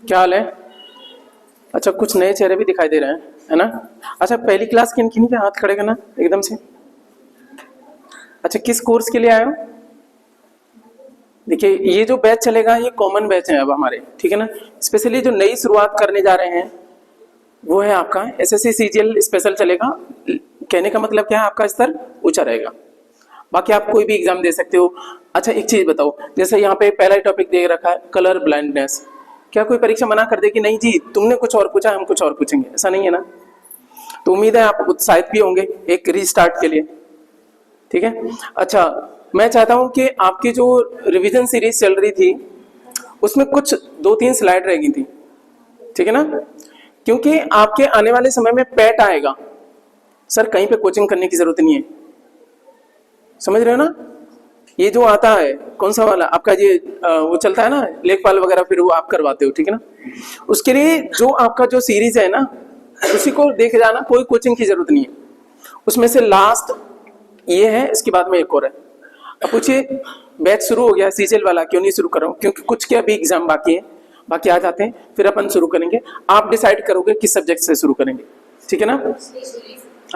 क्या हाल है? अच्छा, कुछ नए चेहरे भी दिखाई दे रहे हैं, है ना? अच्छा, पहली क्लास किन किन के हाथ खड़े करना एकदम से। अच्छा, किस कोर्स के लिए आए हो? देखिए, ये जो बैच चलेगा ये कॉमन बैच है अब हमारे, ठीक है ना? स्पेशली जो नई शुरुआत करने जा रहे हैं वो है आपका एसएससी सीजीएल स्पेशल चलेगा। कहने का मतलब क्या है, आपका स्तर ऊंचा रहेगा। बाकी आप कोई भी एग्जाम दे सकते हो। अच्छा, एक चीज बताओ, जैसे यहाँ पे पहला टॉपिक दे रखा है कलर ब्लाइंडनेस। क्या कोई परीक्षा मना कर दे कि नहीं जी तुमने कुछ और पूछा हम कुछ और पूछेंगे? ऐसा नहीं है ना। तो उम्मीद है आप उत्साहित भी होंगे एक रीस्टार्ट के लिए, ठीक है? अच्छा, मैं चाहता हूं कि आपकी जो रिवीजन सीरीज चल रही थी उसमें कुछ 2-3 स्लाइड रह गई थी, ठीक है ना? क्योंकि आपके आने वाले समय में पैट आएगा। सर, कहीं पे कोचिंग करने की जरूरत नहीं है, समझ रहे हो ना? ये जो आता है कौन सा वाला आपका, ये वो चलता है ना लेखपाल वगैरह, फिर वो आप करवाते हो, ठीक है ना? उसके लिए जो आपका जो सीरीज है ना उसी को देख जाना, कोई कोचिंग की जरूरत नहीं है। उसमें से लास्ट ये है, इसके बाद में एक और है। अब पूछिए, बैच शुरू हो गया सीजीएल वाला, क्यों नहीं शुरू कर रहा हूं? क्योंकि कुछ के अभी एग्जाम बाकी है, बाकी आ जाते हैं फिर अपन शुरू करेंगे। आप डिसाइड करोगे किस सब्जेक्ट से शुरू करेंगे, ठीक है ना?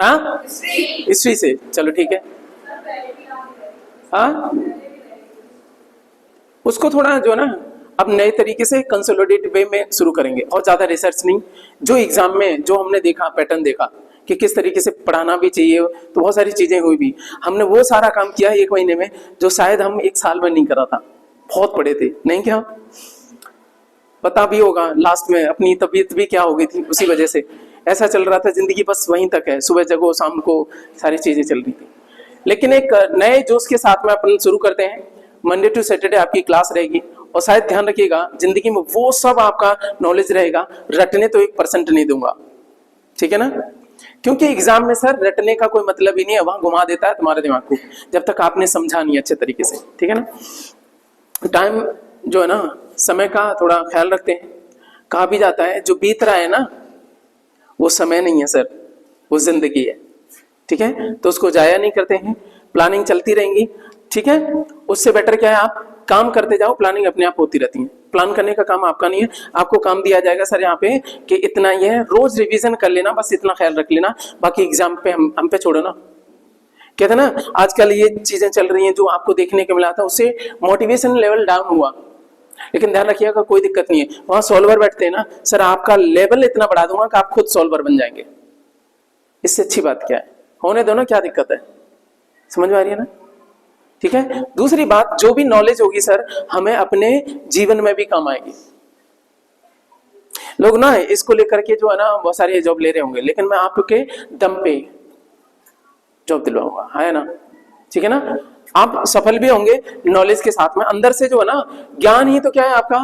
हाँ, हिस्ट्री से, चलो ठीक है। हाँ, उसको थोड़ा जो है ना अब नए तरीके से कंसोलिडेटेड वे में शुरू करेंगे, और ज्यादा रिसर्च नहीं। जो एग्जाम में जो हमने देखा, पैटर्न देखा कि किस तरीके से पढ़ाना भी चाहिए, तो बहुत सारी चीजें हुई भी, हमने वो सारा काम किया 1 महीने में, जो शायद हम 1 साल में नहीं करा था। बहुत पढ़े थे, नहीं क्या? पता भी होगा लास्ट में अपनी तबीयत भी क्या हो गई थी, उसी वजह से ऐसा चल रहा था। जिंदगी बस वहीं तक है, सुबह जगो शाम को सारी चीजें चल रही थी। लेकिन एक नए जोश के साथ में अपन शुरू करते हैं। मंडे टू सैटरडे आपकी क्लास रहेगी, और शायद ध्यान रखिएगा जिंदगी में वो सब आपका नॉलेज रहेगा, रटने तो 1% नहीं दूंगा, ठीक है ना? क्योंकि एग्जाम में सर रटने का कोई मतलब ही नहीं है, वहां घुमा देता है तुम्हारे दिमाग को जब तक आपने समझा नहीं अच्छे तरीके से, ठीक है ना? टाइम जो है ना, समय का थोड़ा ख्याल रखते हैं। कहा भी जाता है जो बीत रहा है ना वो समय नहीं है सर, वो जिंदगी है, ठीक है? तो उसको जाया नहीं करते हैं, प्लानिंग चलती रहेंगी, ठीक है? उससे बेटर क्या है, आप काम करते जाओ, प्लानिंग अपने आप होती रहती है। प्लान करने का काम आपका नहीं है, आपको काम दिया जाएगा सर यहाँ पे कि इतना ही है, रोज रिवीजन कर लेना, बस इतना ख्याल रख लेना, बाकी एग्जाम पे हम पे छोड़ो ना। कहते ना आजकल ये चीजें चल रही हैं जो आपको देखने को मिला था, उससे मोटिवेशन लेवल डाउन हुआ। लेकिन ध्यान रखिएगा कोई दिक्कत नहीं है, वहां सॉल्वर बैठते हैं ना सर, आपका लेवल इतना बढ़ा दूंगा कि आप खुद सॉल्वर बन जाएंगे। इससे अच्छी बात क्या है? होने दो ना, क्या दिक्कत है? समझ में आ रही है ना? ठीक है। दूसरी बात, जो भी नॉलेज होगी सर हमें अपने जीवन में भी काम आएगी। लोग ना इसको लेकर के जो है ना बहुत सारे जॉब ले रहे होंगे, लेकिन मैं आपके दम पे जॉब दिलवाऊंगा, है ना? ठीक है ना? आप सफल भी होंगे नॉलेज के साथ में, अंदर से जो है ना ज्ञान ही तो क्या है आपका।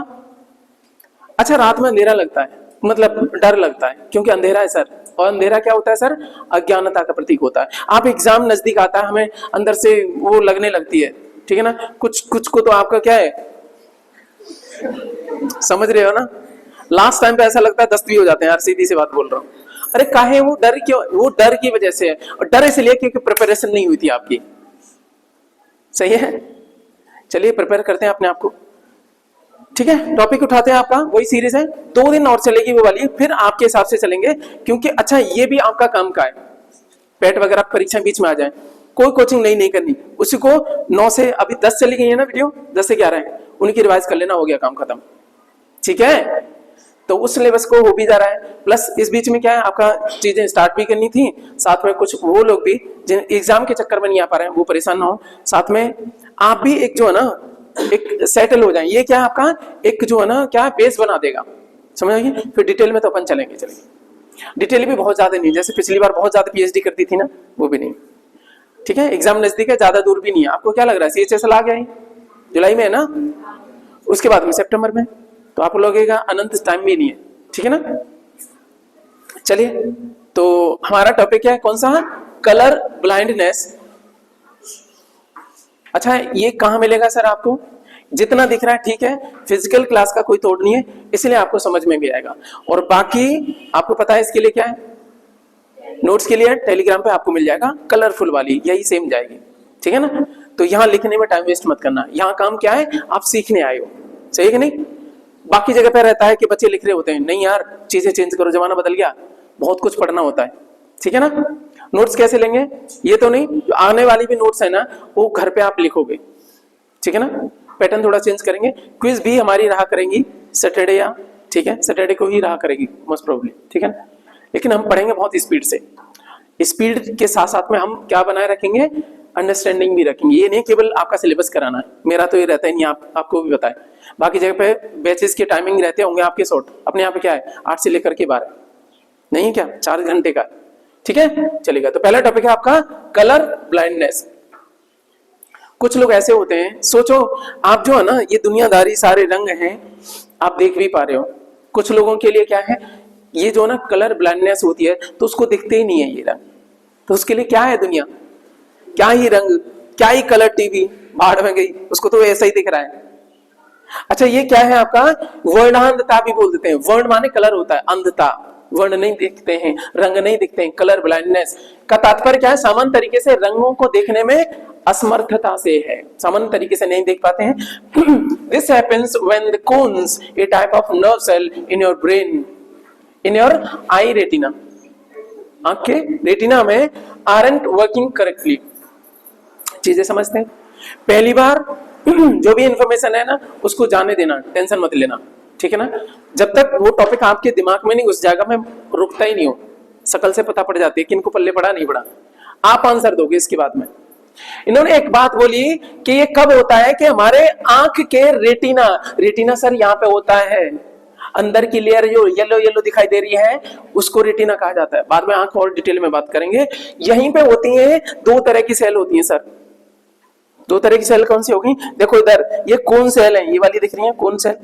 अच्छा, रात में अंधेरा लगता है, मतलब डर लगता है क्योंकि अंधेरा है सर, और अंधेरा क्या होता है सर? अज्ञानता का प्रतीक होता है। आप एग्जाम नजदीक आता है, हमें अंदर से वो लगने लगती है, ठीक है ना? कुछ कुछ को तो आपका क्या है, समझ रहे हो ना? लास्ट टाइम पे ऐसा लगता है 10 भी हो जाते हैं यार, सीधी सी बात बोल रहा हूँ। अरे काहे, वो डर क्यों? वो डर की वजह से है, और डर इसलिए क्योंकि प्रिपरेशन नहीं हुई थी आपकी। सही है, चलिए प्रिपेयर करते हैं अपने आप को, ठीक है? टॉपिक उठाते हैं, आपका वही सीरीज है, 2 दिन और चलेगी वो वाली, फिर आपके हिसाब से चलेंगे। क्योंकि अच्छा ये भी आपका काम का है, पेट वगैरह परीक्षा बीच में आ जाए, कोई कोचिंग नहीं करनी, उसी को 9 से अभी 10 चली गई है ना वीडियो, 10 से 11 है, उनकी रिवाइज कर लेना, हो गया काम खत्म, ठीक है? तो उस सिलेबस को हो भी जा रहा है, प्लस इस बीच में क्या है आपका चीजें स्टार्ट भी करनी थी, साथ में कुछ वो लोग भी जिन एग्जाम के चक्कर में नहीं आ पा रहे हैं वो परेशान ना हो, साथ में आप भी एक जो है ना एक सेटल हो जाए। ये क्या है आपका एक जो है ना क्या बेस बना देगा, समझ आएगी? फिर डिटेल में तो अपन चलेंगे। डिटेल भी बहुत ज्यादा नहीं, जैसे पिछली बार बहुत ज्यादा पीएचडी करती थी ना, वो भी नहीं, ठीक है? एग्जाम नजदीक है, ज्यादा दूर भी नहीं है। आपको क्या लग रहा है सीएचएसएल आ गया है, जुलाई में है ना, उसके बाद में सितंबर में, तो आप लगेगा अनंत टाइम भी नहीं है, ठीक है ना? चलिए, तो हमारा टॉपिक है कौन सा? Colour blindness. अच्छा, ये कहां मिलेगा सर आपको? जितना दिख रहा है ठीक है, फिजिकल क्लास का कोई तोड़ नहीं है, इसलिए आपको समझ में भी आएगा। और बाकी आपको पता है इसके लिए क्या है, नोट्स के लिए टेलीग्राम पे आपको मिल जाएगा कलरफुल वाली, यही सेम जाएगी, ठीक है ना? तो यहां लिखने में टाइम वेस्ट मत करना, यहां काम क्या है, आप सीखने आए हो, सही है कि नहीं? बाकी जगह पे रहता है कि बच्चे लिख रहे होते हैं, नहीं यार चीजें चेंज करो, जमाना बदल गया, बहुत कुछ पढ़ना होता है, ठीक है ना। नोट्स कैसे लेंगे, ये तो नहीं, जो आने वाली भी नोट्स है ना वो घर पे आप लिखोगे, ठीक है ना। पैटर्न थोड़ा चेंज करेंगे। क्विज भी हमारी रहा करेंगी सैटरडे या, ठीक है, सैटरडे को ही रहा करेगी मोस्ट प्रोबेबली, ठीक है ना। लेकिन हम पढ़ेंगे बहुत स्पीड से, स्पीड के साथ साथ में हम क्या बनाए रखेंगे, अंडरस्टैंडिंग भी रखेंगे। ये नहीं केवल आपका सिलेबस कराना है, मेरा तो ये रहता है नहीं, आपको भी बताए। बाकी जगह पे बैचेस के टाइमिंग रहते होंगे आपके शॉर्ट, अपने यहाँ पे क्या है 8 से लेकर के 12, नहीं है क्या, 4 घंटे का, ठीक है, चलेगा। तो पहला टॉपिक है आपका कलर ब्लाइंडनेस। कुछ लोग ऐसे होते हैं, सोचो आप जो है ना, ये दुनियादारी सारे रंग हैं, आप देख भी पा रहे हो। कुछ लोगों के लिए क्या है, ये जो ना कलर ब्लाइंडनेस होती है तो उसको दिखते ही नहीं है ये रंग, तो उसके लिए क्या है दुनिया, क्या ही रंग, क्या ही कलर टीवी, बाढ़ में गई, उसको तो ऐसा ही दिख रहा है। अच्छा ये क्या है आपका, वर्णांधता भी बोल देते हैं। वर्ण माने कलर होता है, अंधता, वर्ण नहीं दिखते हैं, रंग नहीं दिखते हैं, कलर ब्लाइंडनेस का तात्पर्य क्या है, सामान्य तरीके से रंगों को देखने में असमर्थता से है, सामान्य तरीके से नहीं देख पाते हैं। This happens when the cones, a type of nerve cell in your brain, in your eye retina, आंख के रेटिना में आरंट वर्किंग करेक्टली। चीजें समझते हैं, पहली बार जो भी इंफॉर्मेशन है ना उसको जाने देना, टेंशन मत लेना, ठीक है ना। जब तक वो टॉपिक आपके दिमाग में नहीं घुस जाएगा, मैं रुकता ही नहीं हूं, शकल से पता पड़ जाती है कि इनको पल्ले पड़ा नहीं पड़ा, आप आंसर दोगे इसके बाद में। इन्होंने एक बात बोली कि ये कब होता है कि हमारे आंख के रेटिना, रेटिना सर यहाँ पे होता है, अंदर की लेयर जो येलो येलो दिखाई दे रही है उसको रेटिना कहा जाता है। बाद में आंख और डिटेल में बात करेंगे। यहीं पे होती है 2 तरह की सेल होती है सर, 2 तरह की सेल कौन सी होगी, देखो इधर ये कोन सेल है, ये वाली दिख रही है कोन सेल,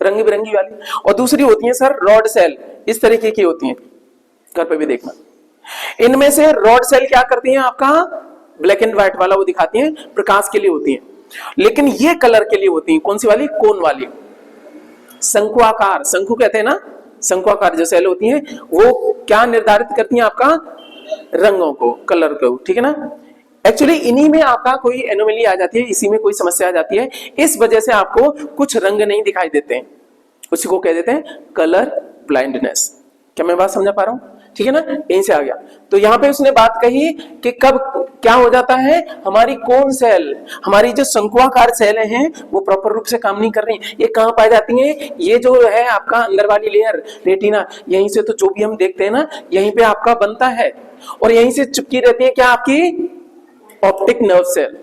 रंगी बिरंगी वाली, और दूसरी होती है सर रॉड सेल, इस तरीके की होती है, घर पे भी देखना। इनमें से रॉड सेल क्या करती हैं, आपका ब्लैक एंड व्हाइट वाला वो दिखाती हैं, प्रकाश के लिए होती हैं, लेकिन ये कलर के लिए होती हैं, कौन सी वाली, कोन वाली, शंकुआकार, शंकु कहते हैं ना, शंकुआकार जो सेल होती हैं वो क्या निर्धारित करती हैं, आपका रंगों को, कलर को, ठीक है ना। एक्चुअली इन्हीं में आपका कोई एनोमली आ जाती है, इसी में कोई समस्या आ जाती है, इस वजह से आपको कुछ रंग नहीं दिखाई देते हैं, उसी को कह देते हैं कलर ब्लाइंडनेस। क्या मैं बात समझा पा रहा हूं, ठीक है ना, यहीं से आ गया। तो यहाँ पे उसने बात कही कि कब क्या हो जाता है, हमारी कोन सेल, हमारी जो शंकुआकार सेलें हैं वो प्रॉपर रूप से काम नहीं कर रही। ये कहाँ पाई जाती हैं, ये जो है आपका अंदर वाली लेयर रेटिना, यहीं से तो जो भी हम देखते हैं ना यहीं पे आपका बनता है, और यहीं से चिपकी रहती है क्या, आपकी ऑप्टिक नर्व सेल,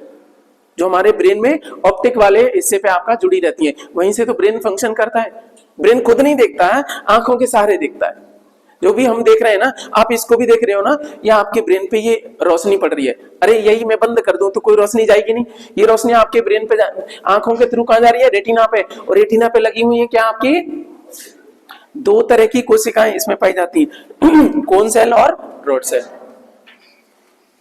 जो हमारे ब्रेन में ऑप्टिक वाले हिस्से पे आपका जुड़ी रहती है, वहीं से तो ब्रेन फंक्शन करता है। ब्रेन खुद नहीं देखता है, आंखों के सहारे देखता है। जो भी हम देख रहे हैं ना, आप इसको भी देख रहे हो ना, या आपके ब्रेन पे ये रोशनी पड़ रही है, अरे यही मैं बंद कर दूं तो कोई रोशनी जाएगी नहीं, ये रोशनी आपके ब्रेन पे आंखों के थ्रू कहां जा रही है, रेटिना पे, और रेटिना पे लगी हुई है क्या, आपकी 2 तरह की कोशिकाएं इसमें पाई जाती हैं, कोन सेल और रॉड सेल।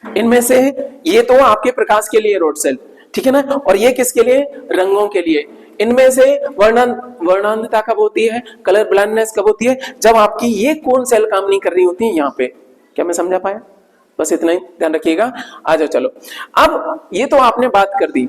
इनमें से ये तो आपके प्रकाश के लिए रॉड सेल, ठीक है ना, और ये किसके लिए, रंगों के लिए। इनमें से वर्णांधता कब होती है, कलर ब्लाइंडनेस कब होती है, जब आपकी ये कोन सेल काम नहीं कर रही होती है यहाँ पे। क्या मैं समझा पाया, बस इतना ही ध्यान रखिएगा। आ जाओ चलो, अब ये तो आपने बात कर दी,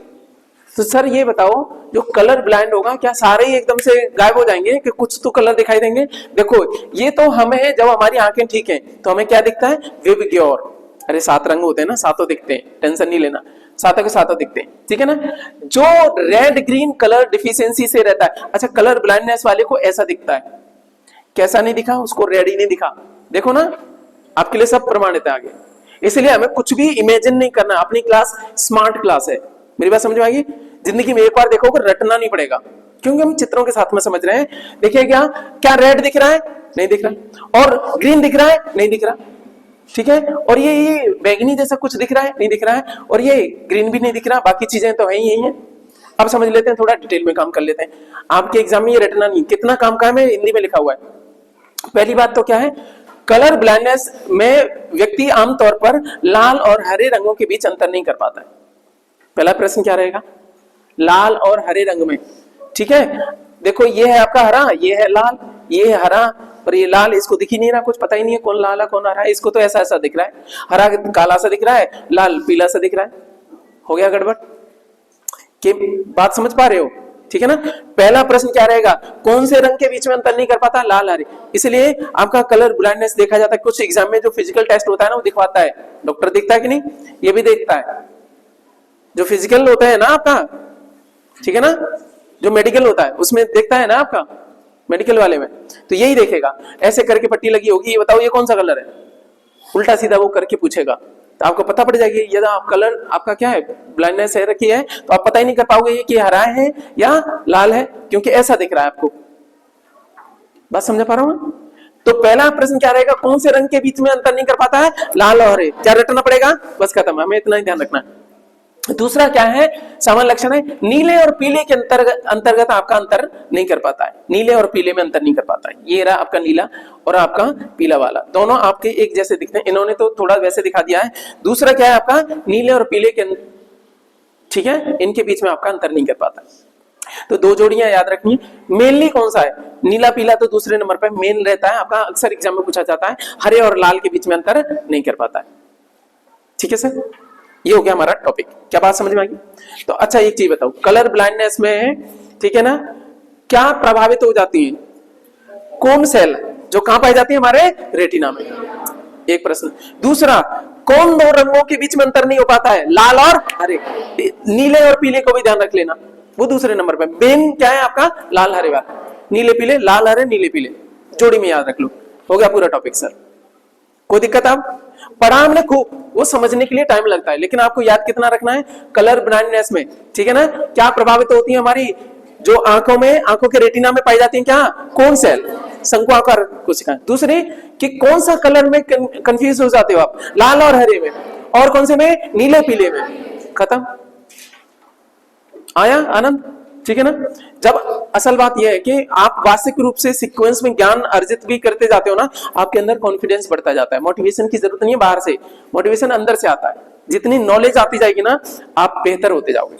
तो सर ये बताओ जो कलर ब्लाइंड होगा क्या सारे ही एकदम से गायब हो जाएंगे कि कुछ तो कलर दिखाई देंगे। देखो ये तो हमें, जब हमारी आंखें ठीक है तो हमें क्या दिखता है, विबग्योर, अरे 7 रंग होते हैं ना, सातों दिखते हैं, टेंशन नहीं लेना, सातों के सातों दिखते हैं, ठीक है ना। जो रेड ग्रीन कलर डिफिशियंसी से रहता है, अच्छा कलर ब्लाइंडनेस वाले को ऐसा दिखता है, कैसा नहीं दिखा, उसको रेड ही नहीं दिखा, देखो ना, आपके लिए सब प्रमाणित है आगे। इसलिए हमें कुछ भी इमेजिन नहीं करना, अपनी क्लास स्मार्ट क्लास है, मेरी बात समझ में आएगी। जिंदगी में एक बार देखोगे रटना नहीं पड़ेगा, क्योंकि हम चित्रों के साथ में समझ रहे हैं। देखिए क्या क्या रेड दिख रहा है, नहीं दिख रहा, और ग्रीन दिख रहा है, नहीं दिख रहा, ठीक है, और ये बैंगनी जैसा कुछ दिख रहा है, नहीं दिख रहा है, और ये ग्रीन भी नहीं दिख रहा, बाकी चीजें तो है ही यही है। अब समझ लेते हैं, थोड़ा डिटेल में काम कर लेते हैं। आपके एग्जाम में ये रटना नहीं, कितना काम का है, मैं हिंदी में लिखा हुआ है। पहली बात तो क्या है, कलर ब्लाइंडनेस में व्यक्ति आमतौर पर लाल और हरे रंगों के बीच अंतर नहीं कर पाता है। पहला प्रश्न क्या रहेगा, लाल और हरे रंग में, ठीक है। देखो ये है आपका हरा, ये है लाल, ये है हरा, और ये लाल, इसको दिख ही नहीं रहा, कुछ पता ही नहीं है कौन लाल है कौन हरा है, इसको तो ऐसा ऐसा दिख रहा है, हरा काला सा दिख रहा है, लाल पीला सा दिख रहा है। हो गया गड़बड़, कि बात समझ पा रहे हो, ठीक है ना। पहला प्रश्न क्या रहेगा, कौन से रंग के बीच में अंतर नहीं कर पाता, लाल हरे। इसलिए आपका कलर ब्लाइंडनेस देखा जाता है कुछ एग्जाम में, जो फिजिकल टेस्ट होता है ना वो दिखवाता है, डॉक्टर देखता है कि नहीं, ये भी देखता है, जो फिजिकल होता है ना आपका, ठीक है ना, जो मेडिकल होता है उसमें देखता है ना आपका, मेडिकल वाले में, तो यही देखेगा। ऐसे करके पट्टी लगी होगी, ये बताओ ये कौन सा कलर है, उल्टा सीधा वो करके पूछेगा, तो आपको पता पड़ जाएगी। यदि आप कलर आपका क्या है, ब्लाइंडनेस है रखी है, तो आप पता ही नहीं कर पाओगे ये कि हरा है या लाल है, क्योंकि ऐसा दिख रहा है आपको। बात समझ पा रहा हूं। तो पहला प्रश्न क्या रहेगा, कौन से रंग के बीच में अंतर नहीं कर पाता है, लाल और हरे। क्या रटना पड़ेगा, बस खत्म, हमें इतना ही ध्यान रखना है। दूसरा क्या है, सामान्य लक्षण है, नीले और पीले के अंतर्गत आपका अंतर नहीं कर पाता है, नीले और पीले में अंतर नहीं कर पाता है। ये रहा आपका नीला और आपका पीला वाला, दोनों आपके एक जैसे दिखते हैं, इन्होंने तो थोड़ा वैसे दिखा दिया है। दूसरा क्या है आपका, नीले और पीले के, ठीक है, इनके बीच में आपका अंतर नहीं कर पाता। तो दो जोड़ियां याद रखनी है। मेनली कौन सा है, नीला पीला तो दूसरे नंबर पर मेन रहता है आपका, अक्सर एग्जाम में पूछा जाता है। हरे और लाल के बीच में अंतर नहीं कर पाता है, ठीक है सर। ये हो गया हमारा टॉपिक, क्या बात समझ में आ गई। तो अच्छा एक चीज बताओ, कलर ब्लाइंडनेस में, ठीक है ना, क्या प्रभावित हो जाती है, कौन सेल जो कहां पाई जाती है, हमारे रेटिना में, एक प्रश्न। दूसरा, कौन दो रंगों के बीच में अंतर नहीं हो पाता है, लाल और हरे। नीले और पीले को भी ध्यान रख लेना, वो दूसरे नंबर पे। मेन क्या है आपका, लाल हरे वाला, नीले पीले, लाल हरे नीले पीले, जोड़ी में याद रख लो। हो गया पूरा टॉपिक सर, कोई दिक्कत। आप पढ़ा हमने खूब, वो समझने के लिए टाइम लगता है, लेकिन आपको याद कितना रखना है, कलर ब्लाइंडनेस में, ठीक है ना। क्या प्रभावित होती है हमारी, जो आंखों में, आंखों के रेटिना में पाई जाती है, क्या, कौन सेल, शंकु आकार कोशिकाएं। दूसरी कि कौन सा कलर में कंफ्यूज हो जाते हो आप, लाल और हरे में, और कौन से में, नीले पीले में। खत्म, आया आनंद, ठीक है ना। जब असल बात यह है कि आप वास्तविक रूप से सीक्वेंस में ज्ञान अर्जित भी करते जाते हो ना, आपके अंदर कॉन्फिडेंस बढ़ता जाता है। मोटिवेशन की जरूरत नहीं है बाहर से, मोटिवेशन अंदर से आता है। जितनी नॉलेज आती जाएगी ना, आप बेहतर होते जाओगे।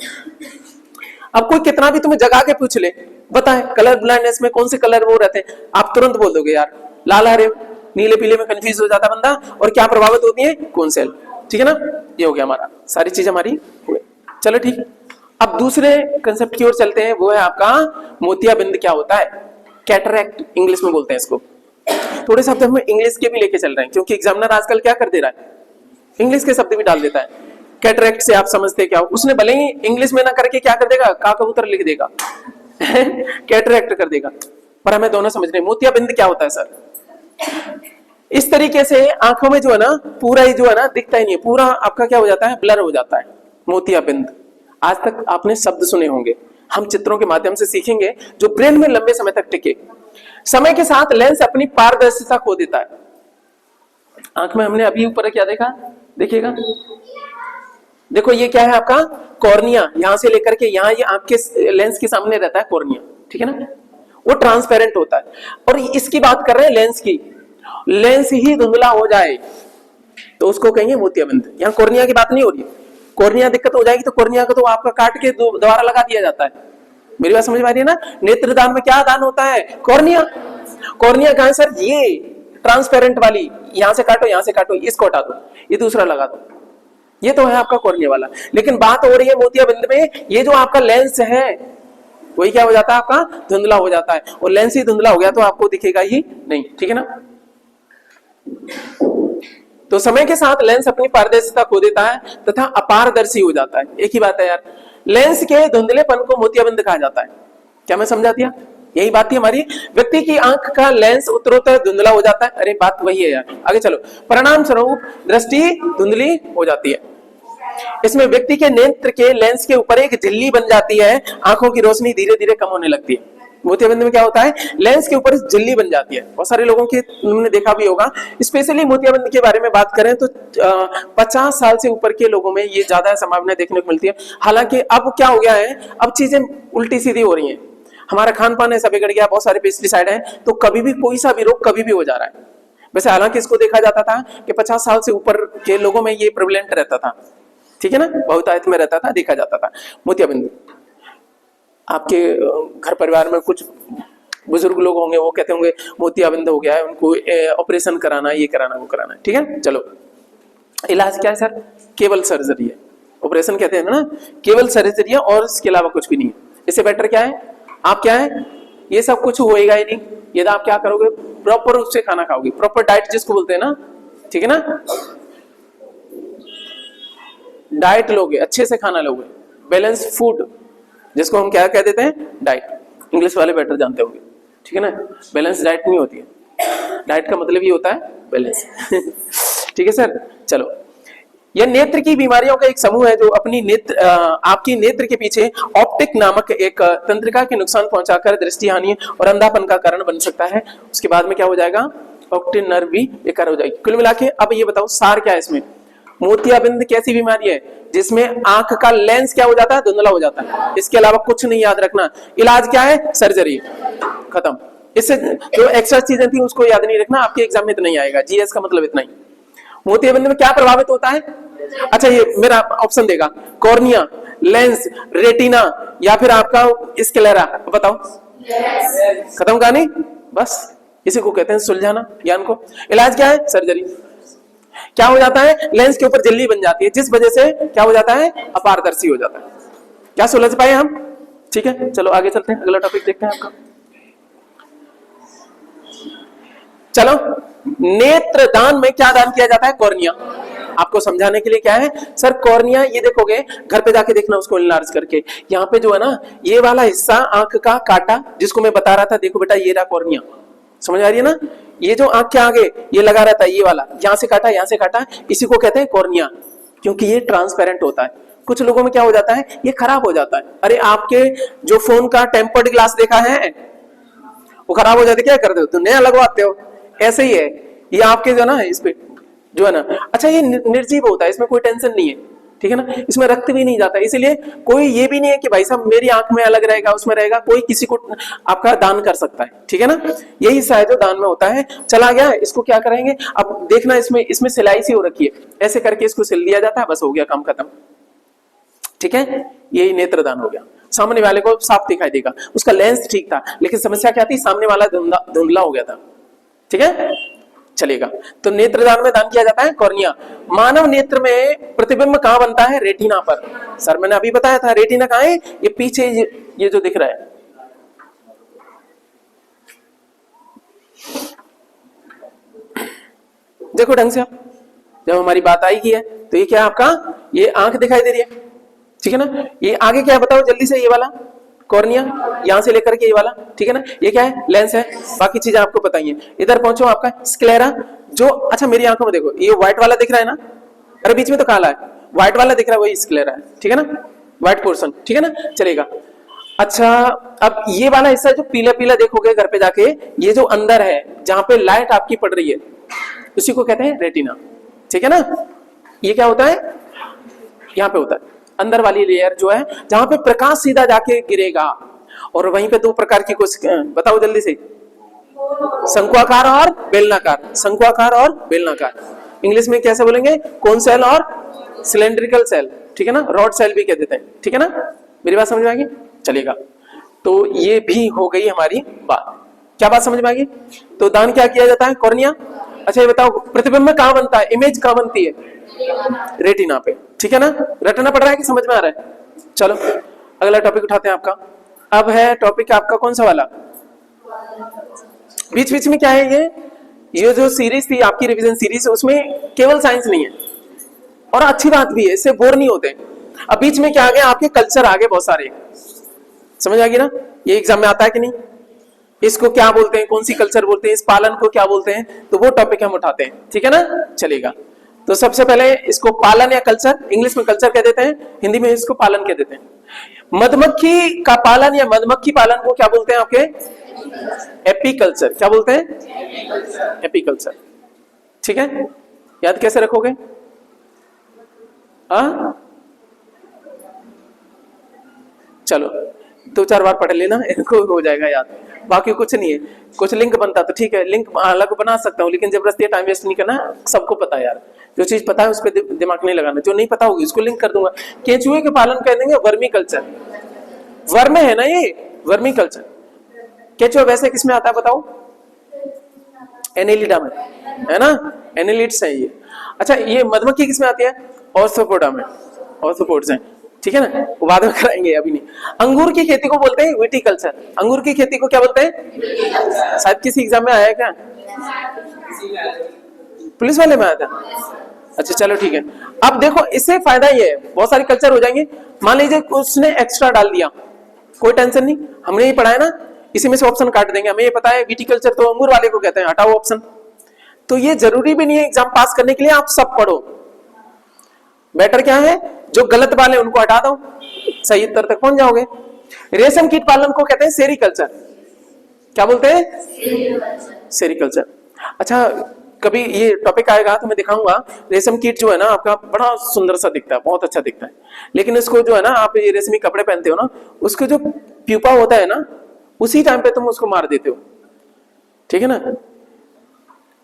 अब कोई कितना भी तुम्हें जगा के पूछ ले, बताए कलर ब्लाइंडनेस में कौन से कलर वो रहते हैं, आप तुरंत बोल दोगे यार, लाल हरे नीले पीले में कंफ्यूज हो जाता बंदा, और क्या प्रभावित होती है, कौन सेल, ठीक है ना। ये हो गया हमारा, सारी चीज हमारी हुई। चलो ठीक, अब दूसरे कंसेप्ट की ओर चलते हैं, वो है आपका मोतियाबिंद क्या होता है, कैटरैक्ट इंग्लिश में बोलते हैं इसको। थोड़े शब्द हम इंग्लिश के भी लेके चल रहे हैं, क्योंकि एग्जामिनर आजकल क्या कर दे रहा है, इंग्लिश के शब्द भी डाल देता है। कैटरैक्ट से आप समझते क्या हो, उसने भले ही इंग्लिश में ना करके क्या कर देगा, का कबूतर लिख देगा कैटरैक्ट कर देगा, पर हमें दोनों समझने। मोतियाबिंद क्या होता है सर, इस तरीके से आंखों में जो है ना, पूरा ही जो है ना दिखता ही नहीं है, पूरा आपका क्या हो जाता है, ब्लर हो जाता है, मोतियाबिंद। आज तक आपने शब्द सुने होंगे, हम चित्रों के माध्यम से सीखेंगे जो ब्रेन में लंबे समय तक टिके। समय के साथ लेंस अपनी पारदर्शिता खो देता है। आंख में हमने अभी ऊपर क्या देखा, देखिएगा, देखो ये क्या है आपका, कॉर्निया, यहां से लेकर के यहां, ये आपके लेंस के सामने रहता है कॉर्निया, ठीक है ना, वो ट्रांसपेरेंट होता है। और इसकी बात कर रहे हैं लेंस की, लेंस ही धुंधला हो जाए तो उसको कहेंगे मोतियाबिंद। यहाँ कॉर्निया की बात नहीं हो रही है, कॉर्निया दिक्कत हो जाएगी तो कॉर्निया को तो आपका काट के दोबारा लगा दिया जाता है। मेरी बात समझ में आ रही है ना। नेत्रदान में क्या दान होता है, कॉर्निया। कॉर्निया कहां है सर, ये ट्रांसपेरेंट वाली, यहां से काटो, यहां से काटो, इसको हटा दो, ये दूसरा लगा दो, ये तो है आपका कॉर्निया वाला। लेकिन बात हो रही है मोतियाबिंद में, ये जो आपका लेंस है वही क्या हो जाता है, आपका धुंधला हो जाता है, और लेंस ही धुंधला हो गया तो आपको दिखेगा ही नहीं, ठीक है ना। तो समय के साथ लेंस अपनी पारदर्शिता खो देता है तथा अपारदर्शी हो जाता है। एक ही बात है यार, लेंस के धुंधलेपन को मोतियाबिंद कहा जाता है। क्या मैं समझा दिया, यही बात थी हमारी। व्यक्ति की आंख का लेंस उत्तरोत्तर धुंधला हो जाता है, अरे बात वही है यार, आगे चलो। परिणाम स्वरूप दृष्टि धुंधली हो जाती है। इसमें व्यक्ति के नेत्र के लेंस के ऊपर एक झिल्ली बन जाती है, आंखों की रोशनी धीरे धीरे कम होने लगती है। मोतियाबिंद में क्या होता है, लेंस के ऊपर झिल्ली बन जाती है। बहुत सारे लोगों की तुमने देखा भी होगा। स्पेशली मोतियाबिंद के बारे में बात करें तो 50 साल से ऊपर के लोगों में ये ज्यादा संभावना देखने को मिलती है। हालांकि अब क्या हो गया है, अब चीजें उल्टी सीधी हो रही हैं। हमारा खान पान ऐसा बिगड़ गया, बहुत सारे पेस्टिसाइड है, तो कभी भी कोई सा भी रोग कभी भी हो जा रहा है। वैसे हालांकि इसको देखा जाता था कि 50 साल से ऊपर के लोगों में ये प्रेवलेंट रहता था, ठीक है ना, बहुतायत में रहता था, देखा जाता था मोतियाबिंद। आपके घर परिवार में कुछ बुजुर्ग लोग होंगे, वो कहते होंगे मोतियाबिंद हो गया है, उनको ऑपरेशन कराना, ये कराना, वो कराना, ठीक है। चलो, इलाज क्या है सर, केवल सर्जरी है। ऑपरेशन कहते हैं ना, केवल सर्जरी है और इसके अलावा कुछ भी नहीं है। इससे बेटर क्या है, आप क्या है, ये सब कुछ होएगा ही नहीं यदि आप क्या करोगे, प्रॉपर रूप से खाना खाओगे, प्रॉपर डाइट जिसको बोलते हैं ना, ठीक है ना, डाइट लोगे, अच्छे से खाना लोगे, बैलेंस फूड जिसको हम क्या कह देते हैं, डाइट, इंग्लिश वाले बेटर जानते होंगे, ठीक है ना। बैलेंस डाइट नहीं होती है, डाइट का मतलब ये होता है बैलेंस ठीक है सर। चलो, यह नेत्र की बीमारियों का एक समूह है जो अपनी नेत्र आपकी नेत्र के पीछे ऑप्टिक नामक एक तंत्रिका के नुकसान पहुंचाकर दृष्टि हानि और अंधापन का कारण बन सकता है। उसके बाद में क्या हो जाएगा, ऑप्टिक नर्व भी बेकार हो जाएगी। कुल मिला के अब ये बताओ सार क्या है इसमें, मोतियाबिंद कैसी बीमारी है जिसमें आंख का लेंस क्या हो जाता है, धुंधला हो जाता है, इसके अलावा कुछ नहीं याद रखना। इलाज क्या है, सर्जरी, खत्म। इससे जो एक्स्ट्रा चीजें थी उसको याद नहीं रखना, आपके एग्जाम में इतना ही आएगा, जीएस का मतलब इतना ही। मोतियाबिंद में क्या प्रभावित होता है, अच्छा ये मेरा ऑप्शन देगा, कॉर्निया, लेंस, रेटिना या फिर आपका स्क्लेरा, बताओ। खत्म कहानी, बस इसी को कहते हैं सुलझाना ज्ञान को। इलाज क्या है, सर्जरी। क्या हो जाता है, लेंस के ऊपर झिल्ली बन जाती है जिस वजह से क्या हो जाता है, अपारदर्शी हो जाता है। क्या सुलझ पाए हम, ठीक है। चलो आगे चलते हैं, अगला टॉपिक देखते हैं आपका। चलो, नेत्रदान में क्या दान किया जाता है, कॉर्निया। आपको समझाने के लिए क्या है सर, कॉर्निया ये देखोगे, घर पे जाके देखना उसको इनलार्ज करके। यहाँ पे जो है ना, ये वाला हिस्सा आंख का काटा जिसको मैं बता रहा था, देखो बेटा ये रहा कॉर्निया, समझ आ रही है ना। ये जो आंख के आगे ये लगा रहता है, ये वाला यहां से काटा यहां से काटा, इसी को कहते हैं कॉर्निया, क्योंकि ये ट्रांसपेरेंट होता है। कुछ लोगों में क्या हो जाता है, ये खराब हो जाता है। अरे आपके जो फोन का टेम्पर्ड ग्लास देखा है, वो खराब हो जाते, क्या करते हो, तो नया लगवाते हो। ऐसे ही है ये आपके जो ना, इस पे जो है ना, अच्छा ये निर्जीव होता है, इसमें कोई टेंशन नहीं है, ठीक है ना, इसमें रक्त भी नहीं जाता, इसलिए कोई ये भी नहीं है कि भाई साहब मेरी आंख में अलग रहेगा उसमें रहेगा, कोई किसी को आपका दान कर सकता है, ठीक है ना। यही हिस्सा है जो दान में होता है। चला गया, इसको क्या करेंगे, अब देखना इसमें सिलाई सी हो रखी है, ऐसे करके इसको सिल दिया जाता है, बस हो गया काम खत्म, ठीक है। यही नेत्रदान हो गया। सामने वाले को साफ दिखाई देगा, उसका लेंस ठीक था, लेकिन समस्या क्या थी, सामने वाला धुंधला हो गया था, ठीक है, चलेगा। तो नेत्रदान में दान किया जाता है कॉर्निया। मानव नेत्र में प्रतिबिंब कहां बनता है, रेटिना पर। सर मैंने अभी बताया था, रेटिना कहां है, ये पीछे ये जो दिख रहा है, देखो ढंग से। जब हमारी बात आएगी है तो ये क्या आपका, ये आंख दिखाई दे रही है, ठीक है ना। ये आगे क्या है बताओ जल्दी से, ये वाला कॉर्निया, यहां से लेकर के ये वाला, ठीक है ना। ये क्या है, लेंस है, बाकी चीजें आपको पता ही है। इधर पहुंचो, आपका स्क्लेरा, जो अच्छा मेरी आंखों में देखो, ये व्हाइट वाला दिख रहा है ना, अरे बीच में तो काला है, व्हाइट वाला दिख रहा है, वही स्क्लेरा है, ठीक है ना, व्हाइट पोर्शन, ठीक है ना, चलेगा। अच्छा, अब ये वाला हिस्सा जो पीला पीला देखोगे घर पे जाके, ये जो अंदर है जहां पे लाइट आपकी पड़ रही है, उसी को कहते हैं रेटिना, ठीक है ना। ये क्या होता है, यहाँ पे होता है अंदर वाली लेयर जो है, जहां पे प्रकाश सीधा जाके गिरेगा। और वहीं पे दो प्रकार की कुछ बताओ जल्दी से, शंक्वाकार और बेलनाकार, शंक्वाकार और बेलनाकार। इंग्लिश में कैसे बोलेंगे, कोन सेल और सिलेंड्रिकल सेल, ठीक है ना, रॉड सेल भी कह देते हैं, ठीक है ना। मेरी बात समझ में आ गई, चलेगा। तो ये भी हो गई हमारी बात, क्या बात समझ में आ गई। तो दान क्या किया जाता है, कॉर्निया। अच्छा ये बताओ, प्रतिबिंब कहां बनता है, इमेज कहां बनती है, रेटिना पे, ठीक है ना। रटना पड़ रहा है कि समझ में आ रहा है। चलो अगला टॉपिक उठाते हैं आपका। अब है टॉपिक आपका कौन सा वाला, बीच बीच में क्या है, ये जो सीरीज थी आपकी रिवीजन सीरीज, उसमें केवल साइंस नहीं है, और अच्छी बात भी है, इससे बोर नहीं होते। अब बीच में क्या आ गया, आपके कल्चर आ गए बहुत सारे, समझ आ गई ना। ये एग्जाम में आता है कि नहीं, इसको क्या बोलते हैं, कौन सी कल्चर बोलते हैं, इस पालन को क्या बोलते हैं, तो वो टॉपिक हम उठाते हैं, ठीक है ना, चलेगा। तो सबसे पहले इसको पालन या कल्चर, इंग्लिश में कल्चर कह देते हैं, हिंदी में इसको पालन कह देते हैं। मधुमक्खी का पालन या मधुमक्खी पालन को क्या बोलते हैं आपके, एपीकल्चर, क्या बोलते हैं, एपीकल्चर, ठीक है। याद कैसे रखोगे, हाँ चलो 2-4 बार पढ़ लेना, इनको हो जाएगा याद, बाकी कुछ नहीं है। कुछ लिंक बनता तो ठीक है, लिंक अलग बना सकता हूँ, लेकिन जबरदस्ती टाइम वेस्ट नहीं करना। सबको पता है यार, जो चीज पता है उस पर दिमाग नहीं लगाना, जो नहीं पता होगी उसको लिंक कर दूंगा। केंचुए के पालन कह देंगे वर्मी कल्चर, वर्म है ना ये, वर्मी कल्चर। केंचुआ वैसे किसमें आता है बताओ, एनेलिडा में, है ना, एनेलिड्स है ये। अच्छा ये मधुमक्खी किसमें आती है, ऑर्थोपोडा में, ऑर्थोपोड्स हैं, ठीक है ना, वो बाद में कराएंगे, अभी नहीं। अंगूर की खेती को बोलते हैं विटिकल्चर। अंगूर की खेती को क्या बोलते हैं? शायद किसी एग्जाम में आया है क्या? पुलिस वाले में आया था? अच्छा चलो ठीक है। अब देखो इससे फायदा ये है, बहुत सारे कल्चर हो जाएंगे। मान लीजिए उसने एक्स्ट्रा डाल दिया, कोई टेंशन नहीं, हमने ये पढ़ा है ना, इसी में से ऑप्शन काट देंगे। हमें ये पता है विटिकल्चर तो अंगूर वाले को कहते हैं, हटाओ ऑप्शन। तो ये जरूरी भी नहीं है एग्जाम पास करने के लिए आप सब पढ़ो। बेटर क्या है, जो गलत वाले उनको हटा दो, सही उत्तर तक पहुंच जाओगे। रेशम कीट पालन को कहते हैं सेरीकल्चर। क्या बोलते हैं? सेरीकल्चर। अच्छा कभी ये टॉपिक आएगा तो मैं दिखाऊंगा। रेशम कीट जो है ना आपका बड़ा सुंदर सा दिखता है, बहुत अच्छा दिखता है, लेकिन इसको जो है ना आप ये रेशमी कपड़े पहनते हो ना, उसके जो प्यूपा होता है ना, उसी टाइम पे तुम उसको मार देते हो, ठीक है ना।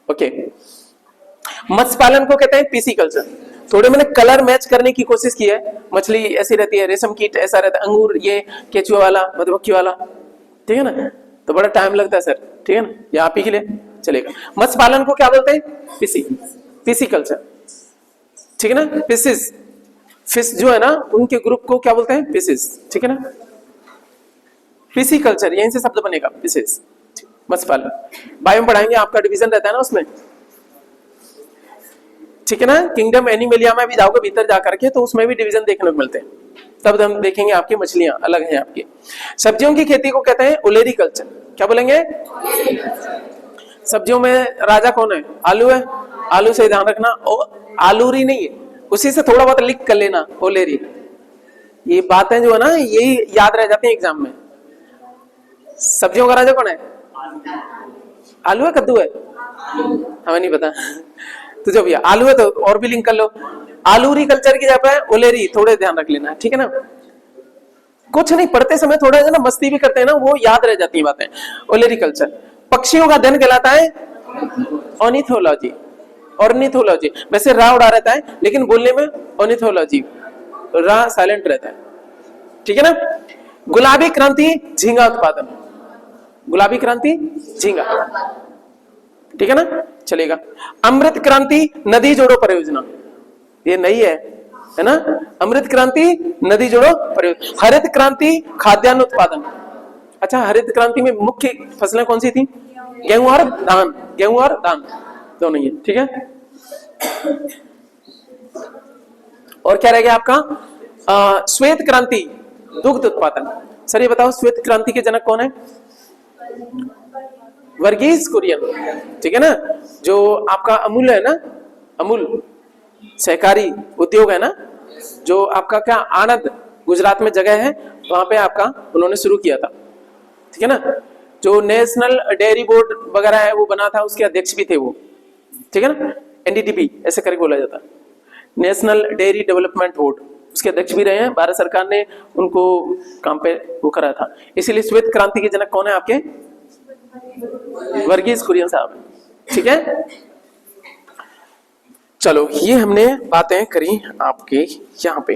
ओके, मत्स्य पालन को कहते हैं पिसीकल्चर। थोड़े मैंने कलर मैच करने की कोशिश की है, मछली ऐसी रहती है, रेशम कीट ऐसा रहता है, अंगूर ये केचुआ वाला, मधुमक्खी वाला, ठीक है ना, तो बड़ा टाइम लगता है सर, ठीक है ना, ये आप ही के लिए चलेगा। मत्स्य पालन को क्या बोलते हैं? पिसीकल्चर, ठीक है ना। फिशिस, फिश जो है ना उनके ग्रुप को क्या बोलते हैं? फिशिस, ठीक है ना। पिसीकल्चर यहीं से शब्द बनेगा, फिशिस, मत्स्य पालन। बायो में पढ़ाएंगे, आपका डिवीजन रहता है ना उसमें, ठीक है ना। किंगडम एनिमलिया में भी जाओगे भीतर जाकर के तो उसमें भी डिवीजन देखने को मिलते हैं, तब हम देखेंगे आपकी मछलियां अलग हैं आपकी। सब्जियों की खेती को कहते हैं ओलेरीकल्चर। क्या बोलेंगे? सब्जियों में राजा कौन है? आलू है, आलू से ध्यान रखना, आलूरी नहीं है, उसी से थोड़ा बहुत लिख कर लेना ओलेरी। ये बातें जो है ना यही याद रह जाती है एग्जाम में। सब्जियों का राजा कौन है? आलू है, कद्दू है, हमें नहीं पता, तो जो भी आलू है तो और भी लिंक कर लो। आलूरी कल्चर की जगह पे ओलेरी थोड़े ध्यान रख लेना, ठीक है ना। कुछ नहीं, पढ़ते समय थोड़ा ना मस्ती भी करते हैं ना, वो याद रह जाती है बातें। ओलेरी कल्चर। पक्षियों का अध्ययन कहलाता है ऑर्निथोलॉजी। ऑर्निथोलॉजी, वैसे रा उड़ा रहता है लेकिन बोलने में ऑर्निथोलॉजी, रा साइलेंट रहता है, ठीक है ना। गुलाबी क्रांति झींगा उत्पादन, गुलाबी क्रांति झींगा, ठीक है ना, चलेगा। अमृत क्रांति नदी जोड़ो परियोजना, ये नई है ना। अमृत क्रांति नदी जोड़ो परियोजना। हरित क्रांति खाद्यान्न उत्पादन। अच्छा, हरित क्रांति में मुख्य फसलें कौन सी थी? गेहूं और धान, गेहूं और धान दोनों ही, ठीक है। और क्या रह गया आपका? श्वेत क्रांति दुग्ध उत्पादन। सर ये बताओ श्वेत क्रांति के जनक कौन है? वर्गीस कुरियन, ठीक है ना। जो आपका अमूल है ना, अमूल सहकारी उद्योग है ना, जो आपका क्या आनंद गुजरात में जगह है, वहां पे आपका उन्होंने शुरू किया था, ठीक है ना। जो नेशनल डेयरी बोर्ड वगैरह है वो बना था, उसके अध्यक्ष भी थे वो, ठीक है ना। एनडीडीबी ऐसे करके बोला जाता, नेशनल डेयरी डेवलपमेंट बोर्ड, उसके अध्यक्ष भी रहे हैं। भारत सरकार ने उनको काम पे वो करा था। इसीलिए श्वेत क्रांति के जनक कौन है आपके? वर्गीस कुरियन साहब, ठीक है। चलो ये हमने बातें करी आपके यहां पे।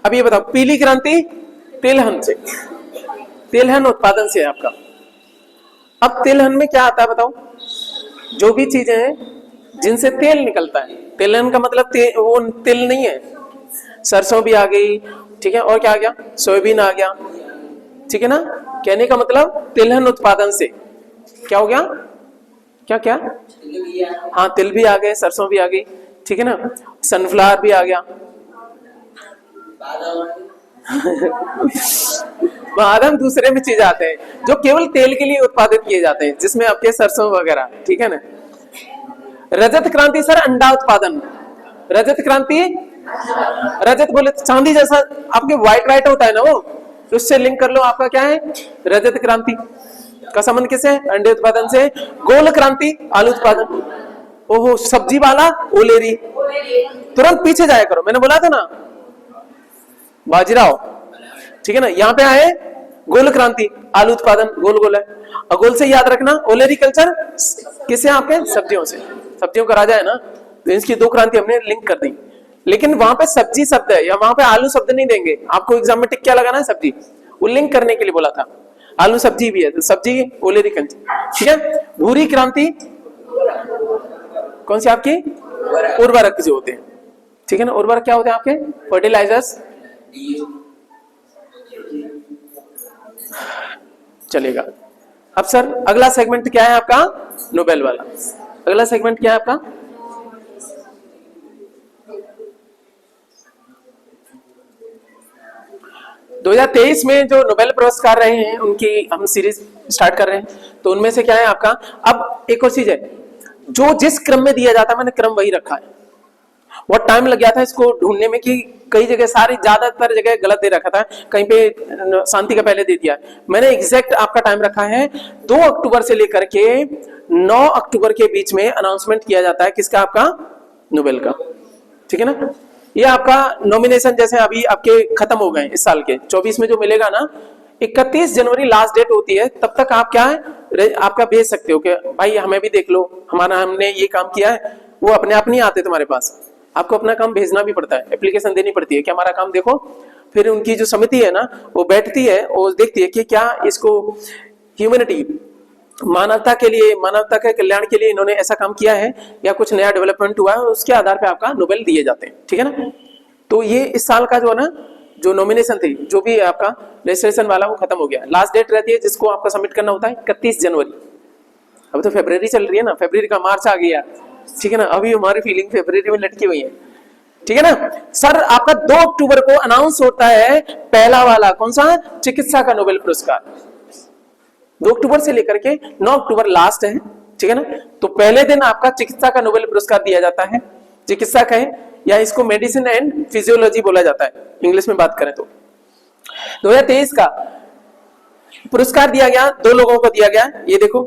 अब ये बताओ, पीली क्रांति तिलहन से, तिलहन उत्पादन से है आपका। अब तिलहन में क्या आता है बताओ? जो भी चीजें हैं जिनसे तेल निकलता है। तिलहन का मतलब वो तिल नहीं है, सरसों भी आ गई, ठीक है, और क्या आ गया? सोयाबीन आ गया, ठीक है ना। कहने का मतलब तिलहन उत्पादन से क्या हो गया? क्या क्या? हाँ, तिल भी आ गए, सरसों भी आ गई, ठीक है ना, सनफ्लावर भी आ गया। बादाम दूसरे में चीज आते हैं जो केवल तेल के लिए उत्पादित किए जाते हैं, जिसमें आपके सरसों वगैरह, ठीक है ना। रजत क्रांति सर अंडा उत्पादन। रजत क्रांति, रजत बोले तो चांदी जैसा आपके व्हाइट व्हाइट होता है ना वो, तो उससे लिंक कर लो, आपका क्या है? रजत क्रांति का संबंध किससे? अंडे उत्पादन से। गोल क्रांति आलू उत्पादन। ओहो, सब्जी वाला ओलेरी। तुरंत पीछे जाया करो, मैंने बोला था ना बाजीराव, ठीक है ना। यहाँ पे आए गोल क्रांति आलू उत्पादन, गोल गोल है। और गोल से याद रखना ओलेरी कल्चर किससे? आपके सब्जियों से, सब्जियों का राजा है ना, तो इसकी दो क्रांति हमने लिंक कर दी। लेकिन वहां पे सब्जी शब्द है, या वहां पे आलू शब्द नहीं देंगे आपको। एग्जाम में टिक क्या लगाना है? सब्जी, वो लिंक करने के लिए बोला था। आलू सब्जी भी है, तो सब्जी ओलेरी कल्चर, ठीक है। भूरी क्रांति कौन सी आपकी? उर्वरक जो होते हैं, ठीक है ना। उर्वरक क्या होते हैं आपके? फर्टिलाइजर्स। चलेगा। अब सर अगला सेगमेंट क्या है आपका? नोबेल वाला। अगला सेगमेंट क्या है आपका? दो 2023 में जो नोबेल पुरस्कार रहे हैं उनकी हम सीरीज स्टार्ट कर रहे हैं, तो उनमें से क्या है आपका? अब एक और चीज है, जो जिस क्रम में दिया जाता है मैंने क्रम वही रखा है। बहुत टाइम लग गया था इसको ढूंढने में कि कई जगह, सारी ज्यादातर जगह गलत दे रखा था, कहीं पे शांति का पहले दे दिया। मैंने एग्जैक्ट आपका टाइम रखा है 2 अक्टूबर से लेकर के 9 अक्टूबर के बीच में अनाउंसमेंट किया जाता है किसका? आपका नोबेल का, ठीक है ना। ये आपका नॉमिनेशन जैसे अभी आपके खत्म हो गए इस साल के 24 में जो मिलेगा ना, 31 जनवरी लास्ट डेट होती है, तब तक आप क्या है आपका भेज सकते हो कि भाई हमें भी देख लो, हमने ये काम किया है। वो अपने आप नहीं आते तुम्हारे पास, आपको अपना काम भेजना भी पड़ता है, एप्लीकेशन देनी पड़ती है कि हमारा काम देखो। फिर उनकी जो समिति है ना वो बैठती है और देखती है कि क्या इसको ह्यूमैनिटी, मानवता के लिए, मानवता के कल्याण के लिए इन्होंने ऐसा काम किया है या कुछ नया डेवलपमेंट हुआ है, उसके आधार पे आपका नोबेल दिए जाते हैं, ठीक है ना। तो ये इस साल का जो है ना, जो नॉमिनेशन थी, जो भी आपका रजिस्ट्रेशन वाला वो खत्म हो गया। लास्ट डेट रहती है जिसको आपका सबमिट करना होता है 31 जनवरी। अब तो फरवरी चल रही है ना, फरवरी का मार्च आ गया, ठीक है ना। अभी हमारी फीलिंग फरवरी में लटकी हुई है, ठीक है ना। सर आपका 2 अक्टूबर को अनाउंस होता है पहला वाला, कौन सा? चिकित्सा का नोबेल पुरस्कार। 2 अक्टूबर से लेकर के 9 अक्टूबर लास्ट है, ठीक है ना। तो पहले दिन आपका चिकित्सा का नोबेल पुरस्कार दिया जाता है। चिकित्सा का है या इसको मेडिसिन एंड फिजियोलॉजी बोला जाता है इंग्लिश में बात करें तो। 2023 का पुरस्कार दिया गया, 2 लोगों को दिया गया, ये देखो।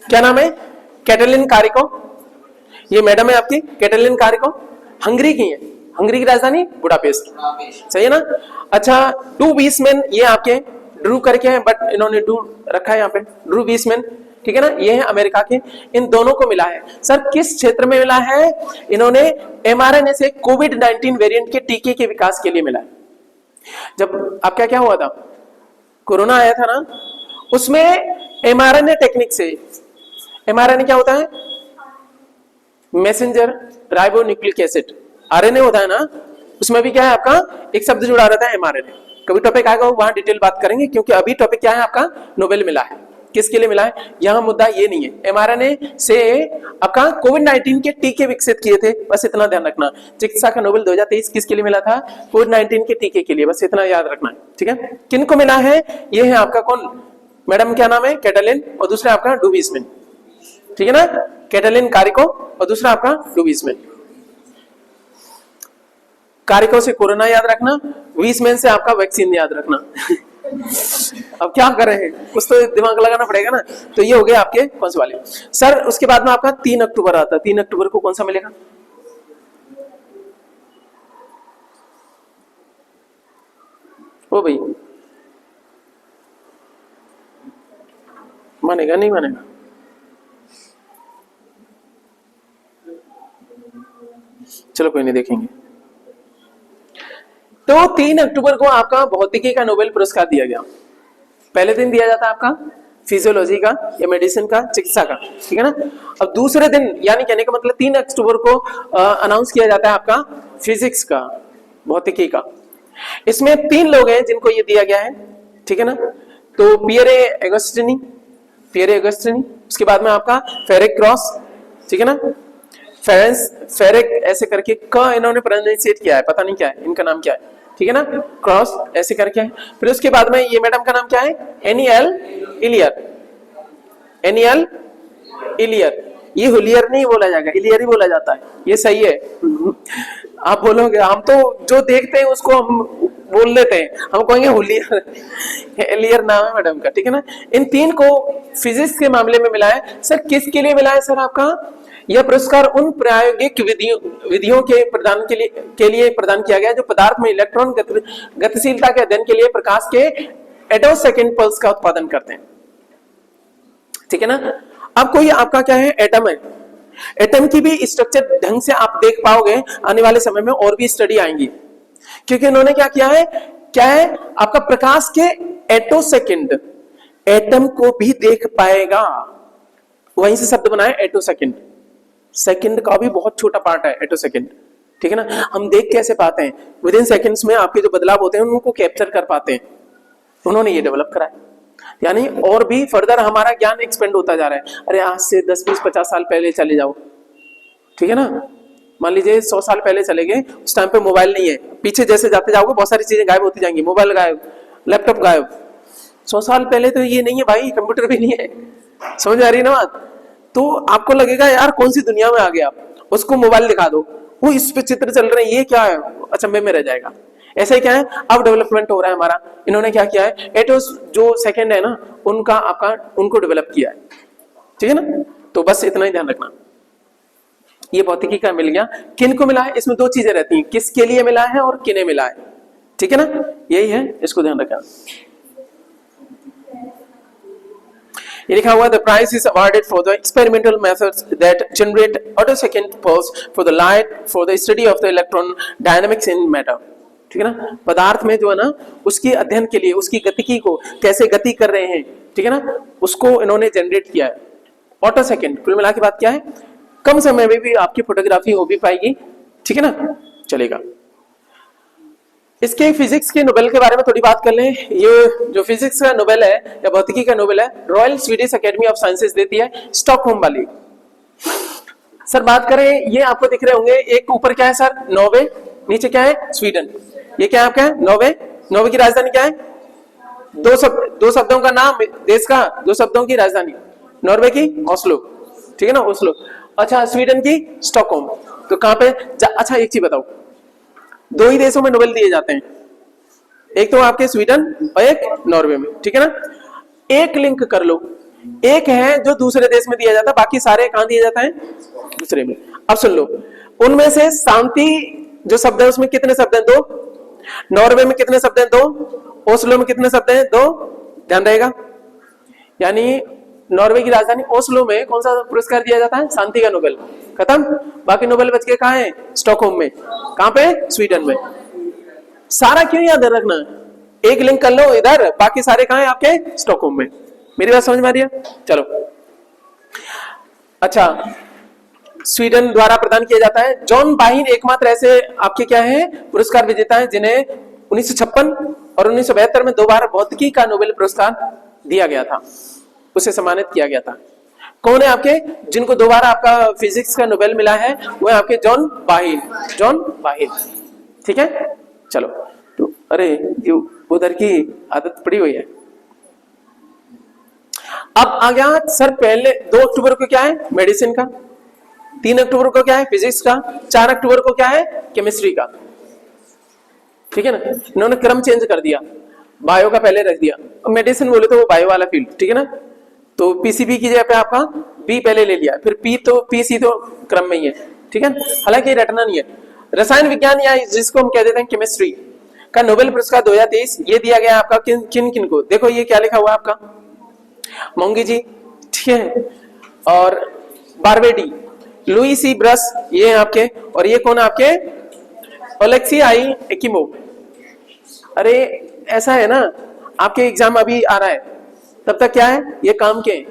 क्या नाम है? Caitlin Kariko. ये मैडम है आपकी कैटलिन कारिको, हंगरी की है। हंगरी की राजधानी बुडापेस्ट, सही है ना। अच्छा, ड्रू वीसमैन, ये आपके ड्रू करके हैं बट इन्होंने ड्रू रखा है यहाँ पे, ड्रू वीसमैन, ठीक है ना। ये है अमेरिका के। इन दोनों को मिला है सर किस क्षेत्र में मिला है? इन्होंने mRNA से कोविड-19 वेरिएंट के टीके के विकास के लिए मिला है। जब आपका क्या हुआ था, कोरोना आया था ना, उसमें mRNA टेक्निक से, mRNA क्या होता है? मैसेंजर राइबोन्यूक्लिक एसिड, आरएनए होता है ना, उसमें भी क्या है आपका एक शब्द जुड़ा रहता है mRNA। कभी टॉपिक आएगा वहां डिटेल बात करेंगे, क्योंकि अभी टॉपिक क्या है आपका? नोबेल मिला है। किसके लिए मिला है? यहां मुद्दा ये नहीं है। mRNA से आपका कोविड-19 के टीके विकसित किए थे, बस इतना ध्यान रखना। चिकित्सा का नोबेल 2023 किसके लिए मिला था? कोविड-19 के टीके के लिए, बस इतना याद रखना है, ठीक है। किनको मिला है? ये है आपका कौन? मैडम क्या नाम है? कैटलिन, और दूसरा आपका ड्रू वीसमैन, ठीक है ना। कैटलिन कारिको और दूसरा आपका ड्रू वीसमैन। कारिको से कोरोना याद रखना, वीसमैन से आपका वैक्सीन याद रखना। अब क्या कर रहे हैं, कुछ तो दिमाग लगाना पड़ेगा ना। तो ये हो गया आपके कौन से वाले। सर उसके बाद में आपका 3 अक्टूबर आता है। 3 अक्टूबर को कौन सा मिलेगा? ओ भाई, मानेगा नहीं मानेगा? चलो कोई नहीं, देखेंगे। तो 3 अक्टूबर को आपका भौतिकी का नोबेल पुरस्कार दिया गया। पहले दिन दिया जाता है आपका फिजियोलॉजी का या मेडिसिन का, चिकित्सा का, ठीक है ना। अब दूसरे दिन, यानी कहने का मतलब 3 अक्टूबर को अनाउंस किया जाता है आपका फिजिक्स का, भौतिकी का। इसमें 3 लोग हैं जिनको ये दिया गया है, ठीक है ना। तो पियरे अगस्टिनी, उसके बाद में आपका फेरिक क्रॉस, ठीक है ना। फेरिक ऐसे करके क इन्होंने प्रोनाउंसिएट किया है, पता नहीं क्या है, इनका नाम क्या है, ठीक है ना। क्रॉस ऐसे करके है। फिर उसके बाद में ये मैडम का नाम क्या है? एनियल इलियर। ये हुलियर नहीं बोला जाएगा, इलियर ही बोला जाता है, ये सही है। आप बोलोगे, हम तो जो देखते हैं उसको हम बोल लेते हैं, हम कहेंगे हुलियर। इलियर नाम है मैडम का, ठीक है ना। इन 3 को फिजिक्स के मामले में मिला है। सर किसके लिए मिला है सर आपका? यह पुरस्कार उन प्रायोगिक विधियों के प्रदान के लिए प्रदान किया गया जो पदार्थ में इलेक्ट्रॉन गतिशीलता के अध्ययन के लिए प्रकाश के एटोसेकेंड पल्स का उत्पादन करते हैं, ठीक है ना। अब कोई आपका क्या है? एटम है। एटम की भी स्ट्रक्चर ढंग से आप देख पाओगे आने वाले समय में, और भी स्टडी आएंगी, क्योंकि इन्होंने क्या किया है? क्या है आपका? प्रकाश के एटोसेकेंड एटम को भी देख पाएगा, वहीं से शब्द बनाए एटो सेकंड। सेकंड का भी बहुत छोटा पार्ट है एटो सेकंड, ठीक है ना। हम देख कैसे पाते हैं, विद इन सेकंड्स में आपके जो बदलाव होते हैं उनको कैप्चर कर पाते हैं, उन्होंने ये डेवलप करा है। यानी और भी फर्दर हमारा ज्ञान एक्सपेंड होता जा रहा है। अरे आज से 10 20 50 साल पहले चले जाओ, ठीक है ना, मान लीजिए 100 साल पहले चले गए, उस टाइम पे मोबाइल नहीं है, पीछे जैसे जाते जाओगे बहुत सारी चीजें गायब होती जाएंगी, मोबाइल गायब, लैपटॉप गायब। 100 साल पहले तो ये नहीं है भाई, कंप्यूटर भी नहीं है, समझ आ रही है ना बात। तो आपको लगेगा यार कौन सी दुनिया में आ गया आप, उसको मोबाइल दिखा दो, वो इस पे चित्र चल रहे हैं, ये क्या है, अचंभे में रह जाएगा। ऐसा ही क्या है, अब डेवलपमेंट हो रहा है हमारा, इन्होंने क्या किया है, एटोस जो सेकंड है ना उनका आपका उनको डेवलप किया है, ठीक है ना। तो बस इतना ही ध्यान रखना, ये भौतिकी का मिल गया। किन को मिला है, इसमें दो चीजें रहती हैं, किसके लिए मिला है और किन्हें मिला है, ठीक है ना, यही है, इसको ध्यान रखना। ये लिखा हुआ, the prize is awarded for the experimental methods that generate attosecond pulse for the light for the study of the electron dynamics in matter, ठीक है ना। पदार्थ में जो है ना उसकी अध्ययन के लिए उसकी गतिकी को कैसे गति कर रहे हैं, ठीक है ना, उसको इन्होंने जनरेट किया है। ऑटो सेकेंड, कुल मिला के बात क्या है, कम समय में भी आपकी फोटोग्राफी हो भी पाएगी, ठीक है ना, चलेगा। इसके फिजिक्स के नोबेल के बारे में थोड़ी बात कर लें। ये जो फिजिक्स का नोबेल है या भौतिकी का नोबेल है, royal Swedish academy of sciences देती है, स्टॉकहोम वाली। सर बात करें, ये आपको दिख रहे होंगे, एक ऊपर क्या है सर, नॉर्वे, नीचे क्या है, स्वीडन। ये क्या है आपका, नॉर्वे। नॉर्वे की राजधानी क्या है, दो शब्दों का नाम देश का, दो शब्दों की राजधानी, नॉर्वे की ओस्लो, ठीक है ना, ओस्लो। अच्छा, स्वीडन की स्टॉकहोम। तो कहां पे, अच्छा एक चीज बताओ, दो ही देशों में नोबेल दिए जाते हैं, एक तो आपके स्वीडन और एक नॉर्वे में, ठीक है ना। एक लिंक कर लो, एक है जो दूसरे देश में दिया जाता है, बाकी सारे कहां दिए जाता है, दूसरे में। अब सुन लो, उनमें से शांति जो शब्द है उसमें कितने शब्द हैं, दो। नॉर्वे में कितने शब्द हैं, दो। ओस्लो में कितने शब्द हैं, दो। ध्यान रहेगा, यानी नॉर्वे की राजधानी ओस्लो में कौन सा पुरस्कार दिया जाता है, शांति का नोबेल, खत्म। बाकी नोबेल बच के कहां है, स्टॉकहोम में, कहां पे, स्वीडन में। सारा क्यों याद रखना, एक लिंक कर लो इधर, बाकी सारे कहां है आपके, स्टॉकहोम में। मेरी बात समझ में आ रही है, चलो। अच्छा, स्वीडन द्वारा प्रदान किया जाता है। जॉन बाहिन एकमात्र ऐसे आपके क्या है पुरस्कार विजेता है जिन्हें 1956 और 1972 में दो बार भौतिकी का नोबेल पुरस्कार दिया गया था, उसे सम्मानित किया गया था। कौन है आपके जिनको दोबारा आपका फिजिक्स का नोबेल मिला है, वो है आपके जॉन बाहिन, जॉन बाहिन, ठीक है, चलो। तो अरे ये उधर की आदत पड़ी हुई है। अब आ गया सर, पहले 2 अक्टूबर को क्या है, मेडिसिन का, 3 अक्टूबर को क्या है, फिजिक्स का, 4 अक्टूबर को क्या है, केमिस्ट्री का, ठीक है ना। इन्होंने क्रम चेंज कर दिया, बायो का पहले रख दिया, मेडिसिन बोले तो वो बायो वाला फील्ड, ठीक है ना। तो पीसीबी की जगह पे आपका बी पहले ले लिया, फिर पी तो पीसी तो क्रम में ही है, ठीक है। हालांकि रटना नहीं है। रसायन विज्ञान या जिसको हम कह देते हैं केमिस्ट्री का नोबेल पुरस्कार 2023 ये दिया गया आपका किन किन को, देखो ये क्या लिखा हुआ है आपका, मोंगी जी, ठीक है, और बारवेडी, लुई सी ब्रस, ये आपके, और ये कौन आपके, ओलेक्सी आई एकिमोव। अरे ऐसा है ना, आपके एग्जाम अभी आ रहा है, तब तक क्या है, ये काम के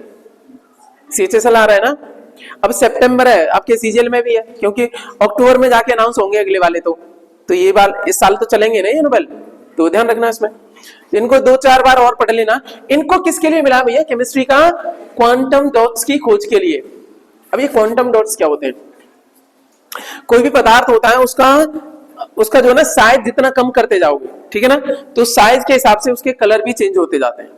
सीएचएसएल आ रहा है ना, अब सितंबर है, आपके सीजीएल में भी है, क्योंकि अक्टूबर में जाके अनाउंस होंगे अगले वाले। तो ये बार इस साल तो चलेंगे नहीं ये नोबेल, तो ध्यान रखना इसमें। इनको 2-4 बार और पढ़ लेना। इनको किसके लिए मिला भैया, केमिस्ट्री का क्वांटम डॉट्स की खोज के लिए। अब ये क्वांटम डॉट्स क्या होते हैं, कोई भी पदार्थ होता है उसका जो है ना साइज जितना कम करते जाओगे, ठीक है ना, तो साइज के हिसाब से उसके कलर भी चेंज होते जाते हैं,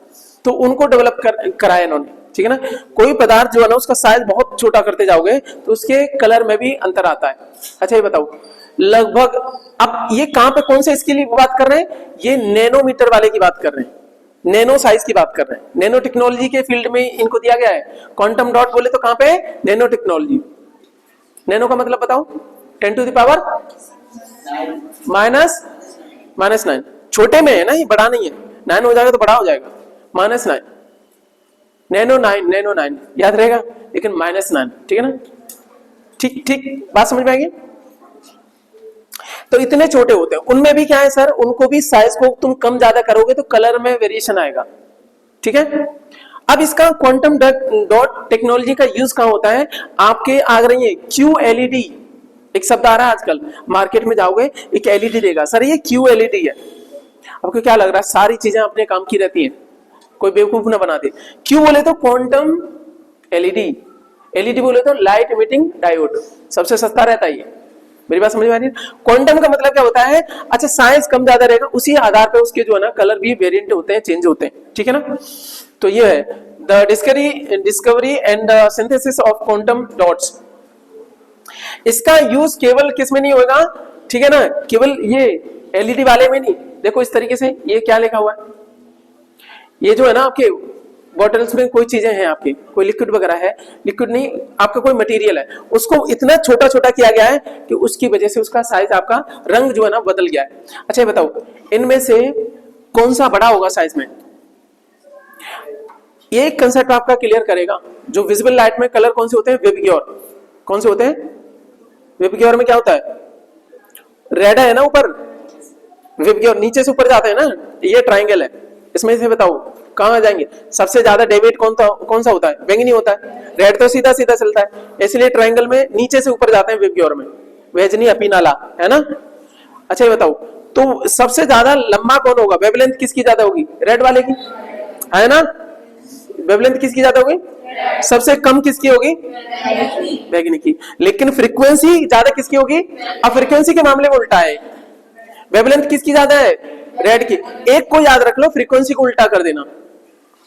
तो उनको डेवलप कराया इन्होंने, ठीक है ना। कोई पदार्थ जो है ना उसका साइज बहुत छोटा करते जाओगे तो उसके कलर में भी अंतर आता है। अच्छा ये बताओ, लगभग अब ये कहां पे कौन से इसके लिए बात कर रहे हैं, ये नैनोमीटर वाले की बात कर रहे हैं, नैनो साइज की बात कर रहे हैं। नैनो टेक्नोलॉजी के फील्ड में इनको दिया गया है। क्वांटम डॉट बोले तो कहां पे, नैनो टेक्नोलॉजी। नैनो का मतलब बताओ, 10⁻⁻⁹ छोटे में है ना, ये बड़ा नहीं है, 9 हो जाएगा तो बड़ा हो जाएगा, -9, नैनो 9 याद रहेगा, लेकिन -9, ठीक है ना, ठीक ठीक बात समझ में आएगी। तो इतने छोटे होते हैं, उनमें भी क्या है सर, उनको भी साइज को तुम कम ज्यादा करोगे तो कलर में वेरिएशन आएगा, ठीक है। अब इसका क्वांटम डॉट टेक्नोलॉजी का यूज कहां होता है? आपके आ रही है QLED, एक शब्द आ रहा है आजकल, मार्केट में जाओगे एक एलईडी देगा, सर ये QLED है। आपको क्या लग रहा है? सारी चीजें अपने काम की रहती हैं, कोई बेवकूफ ना बना दे। क्यू बोले तो क्वांटम एलईडी, एलईडी बोले तो लाइट इमिटिंग डायोड, सबसे सस्ता रहता है ये। मेरी बात समझ में आ रही है? क्वांटम का मतलब क्या होता है? अच्छा, साइज कम ज्यादा रहेगा, उसी आधार पे उसके जो है ना कलर भी वेरिएंट होते हैं, चेंज होते हैं, ठीक है ना। तो ये है the discovery and synthesis of quantum dots. इसका यूज केवल किस में नहीं होगा, ठीक है ना, केवल ये एलईडी वाले में नहीं। देखो इस तरीके से ये क्या लिखा हुआ है, ये जो है ना आपके बॉटल्स में कोई चीजें हैं, आपके कोई लिक्विड वगैरह है, लिक्विड नहीं, आपका कोई मटेरियल है, उसको इतना छोटा छोटा किया गया है कि उसकी वजह से उसका साइज, आपका रंग जो है ना बदल गया है। अच्छा ये बताओ, इनमें से कौन सा बड़ा होगा साइज में? ये कंसेप्ट आपका क्लियर करेगा। जो विजिबल लाइट में कलर कौन से होते हैं? विबग्योर। कौन से होते हैं? विबग्योर में क्या होता है? रेड है ना ऊपर, विबग्योर नीचे से ऊपर जाते हैं ना, ये ट्राइंगल है। इसमें से बताओ कहां जाएंगे? सबसे ज्यादा डेविएट कौन सा होता है? बैंगनी होता है। रेड तो सीधा सीधा चलता है, इसलिए ट्राइंगल में नीचे से ऊपर जाते हैं विबग्योर में, वेजनी अपीनाला, है ना। अच्छा ये बताओ, तो सबसे ज्यादा लंबा कौन होगा? वेवलेंथ किसकी ज्यादा होगी? रेड वाले की, है ना। वेवलेंथ किसकी ज्यादा होगी? सबसे कम किसकी होगी? बैंगनी की। लेकिन फ्रीक्वेंसी ज्यादा किसकी होगी? अब फ्रीक्वेंसी के मामले में उल्टा है, वेवलेंथ किसकी ज्यादा है? रेड की। एक को याद रख लो, फ्रीक्वेंसी को उल्टा कर देना।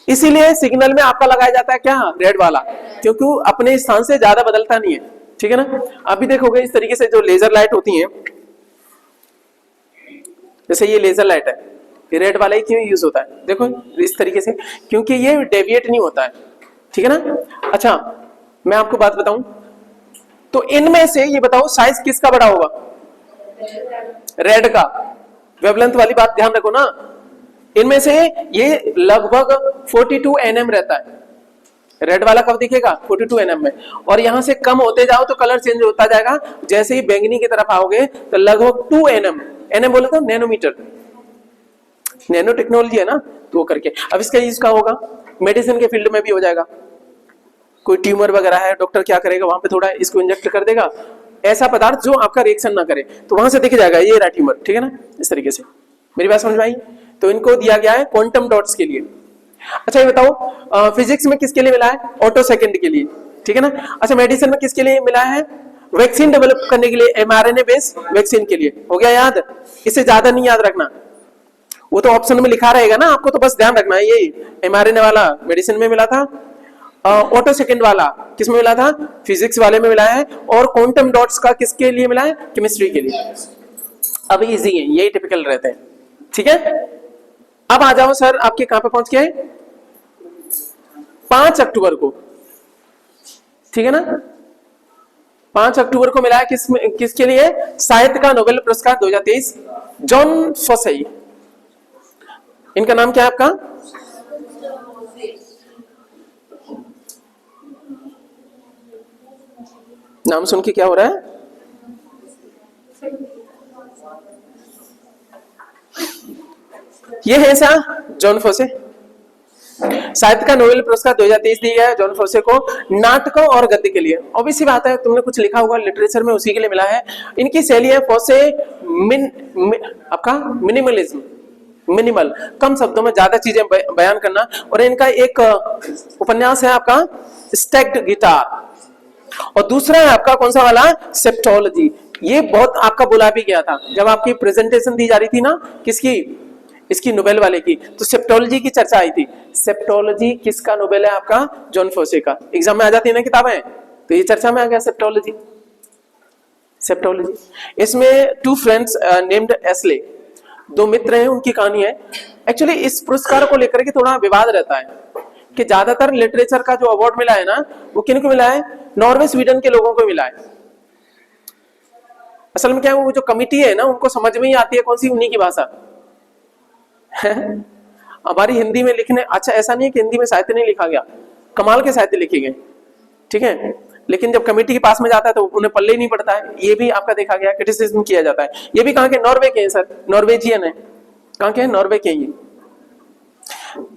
इसीलिए सिग्नल में आपका लगाया जाता है क्या? रेड वाला, क्योंकि अपने स्थान से ज्यादा बदलता नहीं है, ठीक है ना। अभी देखोगे इस तरीके से जो लेजर लाइट होती है, जैसे ये लेजर लाइट है, ये रेड वाला ही क्यों यूज होता है? देखो इस तरीके से, क्योंकि ये डेविएट नहीं होता है, ठीक है ना। अच्छा मैं आपको बात बताऊं, तो इनमें से ये बताओ साइज किसका बड़ा होगा? रेड का। वेवलेंथ वाली बात ध्यान रखो ना, इनमें से ये लगभग 42 nm रहता है। रेड वाला कब दिखेगा? 42 nm में। और यहां से कम होते जाओ तो कलर चेंज होता जाएगा, जैसे ही बैंगनी की तरफ आओगे तो लगभग 2 nm, nm बोले तो नैनोमीटर, नैनो टेक्नोलॉजी है ना, तो करके। अब इसका यूज क्या होगा? मेडिसिन के फील्ड में भी हो जाएगा। कोई ट्यूमर वगैरह है, डॉक्टर क्या करेगा, वहां पे थोड़ा इसको इंजेक्ट कर देगा, ऐसा पदार्थ जो आपका रिएक्शन ना करे, तो वहां से दिख जाएगा ये रहा ट्यूमर, ठीक है ना। इस तरीके से मेरी बात समझ में आई? तो इनको दिया गया है क्वांटम डॉट्स के लिए। अच्छा ये बताओ, फिजिक्स में किसके लिए मिला है? ऑटो सेकंड के लिए, ठीक है ना। अच्छा मेडिसिन में किसके लिए मिला है? वैक्सीन डेवलप करने के लिए, mRNA बेस्ड वैक्सीन के लिए। हो गया याद? इससे ज्यादा नहीं याद रखना, वो तो ऑप्शन में लिखा रहेगा ना, आपको तो बस ध्यान रखना है। ये mRNA वाला मेडिसिन में मिला था, ऑटो सेकंड वाला किसमें मिला था? फिजिक्स वाले में मिला है। और क्वांटम डॉट्स का किसके लिए मिला है? केमिस्ट्री के लिए। अब इजी है, यही टिपिकल रहते हैं, ठीक है। अब आ जाओ सर, आपके कहां पे पहुंच गए? 5 अक्टूबर को, ठीक है ना। 5 अक्टूबर को मिला है किसके लिए? साहित्य का नोबेल पुरस्कार 2023, जॉन फोसे। इनका नाम क्या है आपका? नाम सुन के क्या हो रहा है? ये है सा जॉन फोसे। साहित्य का नोबेल पुरस्कार 2023 दिया है जॉन फोसे को नाटकों और गद्य के लिए। ऑब्वियसली बात है, तुमने कुछ लिखा होगा लिटरेचर में, उसी के लिए मिला है। इनकी शैली है फोसे आपका मिनिमलिज्म, मिनिमल, कम शब्दों में ज्यादा चीजें बयान करना। और इनका एक उपन्यास है आपका स्टैक्ड गिटार, और दूसरा है आपका कौन सा वाला? सेप्टोलॉजी। ये बहुत आपका बुला भी गया था जब आपकी प्रेजेंटेशन दी जा रही थी ना, किसकी? इसकी नोबेल वाले की, तो सेप्टोलॉजी की चर्चा आई थी। सेप्टोलॉजी किसका नोबेल है? आपका जॉन फोसे का। एग्जाम में आ जाती है ना किताबें, तो ये चर्चा में आ गया सेप्टोलॉजी। सेप्टोलॉजी इसमें 2 फ्रेंड्स नेम्ड एस्ले, 2 मित्र हैं, उनकी कहानी है। एक्चुअली इस पुरस्कार को लेकर के थोड़ा विवाद रहता है कि ज्यादातर लिटरेचर का जो अवार्ड मिला है ना, वो किन को मिला है? नॉर्वे स्वीडन के लोगों को मिला है। असल में क्या है, वो जो कमिटी है ना, उनको समझ में ही आती है कौन सी उन्हीं की भाषा। हमारी हिंदी में लिखने, अच्छा ऐसा नहीं है कि हिंदी में साहित्य नहीं लिखा गया, कमाल के साहित्य लिखे गए, ठीक है। लेकिन जब कमेटी के पास में जाता है तो उन्हें पल्ले ही नहीं पड़ता है, ये भी आपका देखा गया, क्रिटिसिज्म किया जाता है। ये भी कहां के? नॉर्वे के हैं सर, नॉर्वेजियन है। कहां के हैं? नॉर्वे के हैं ये।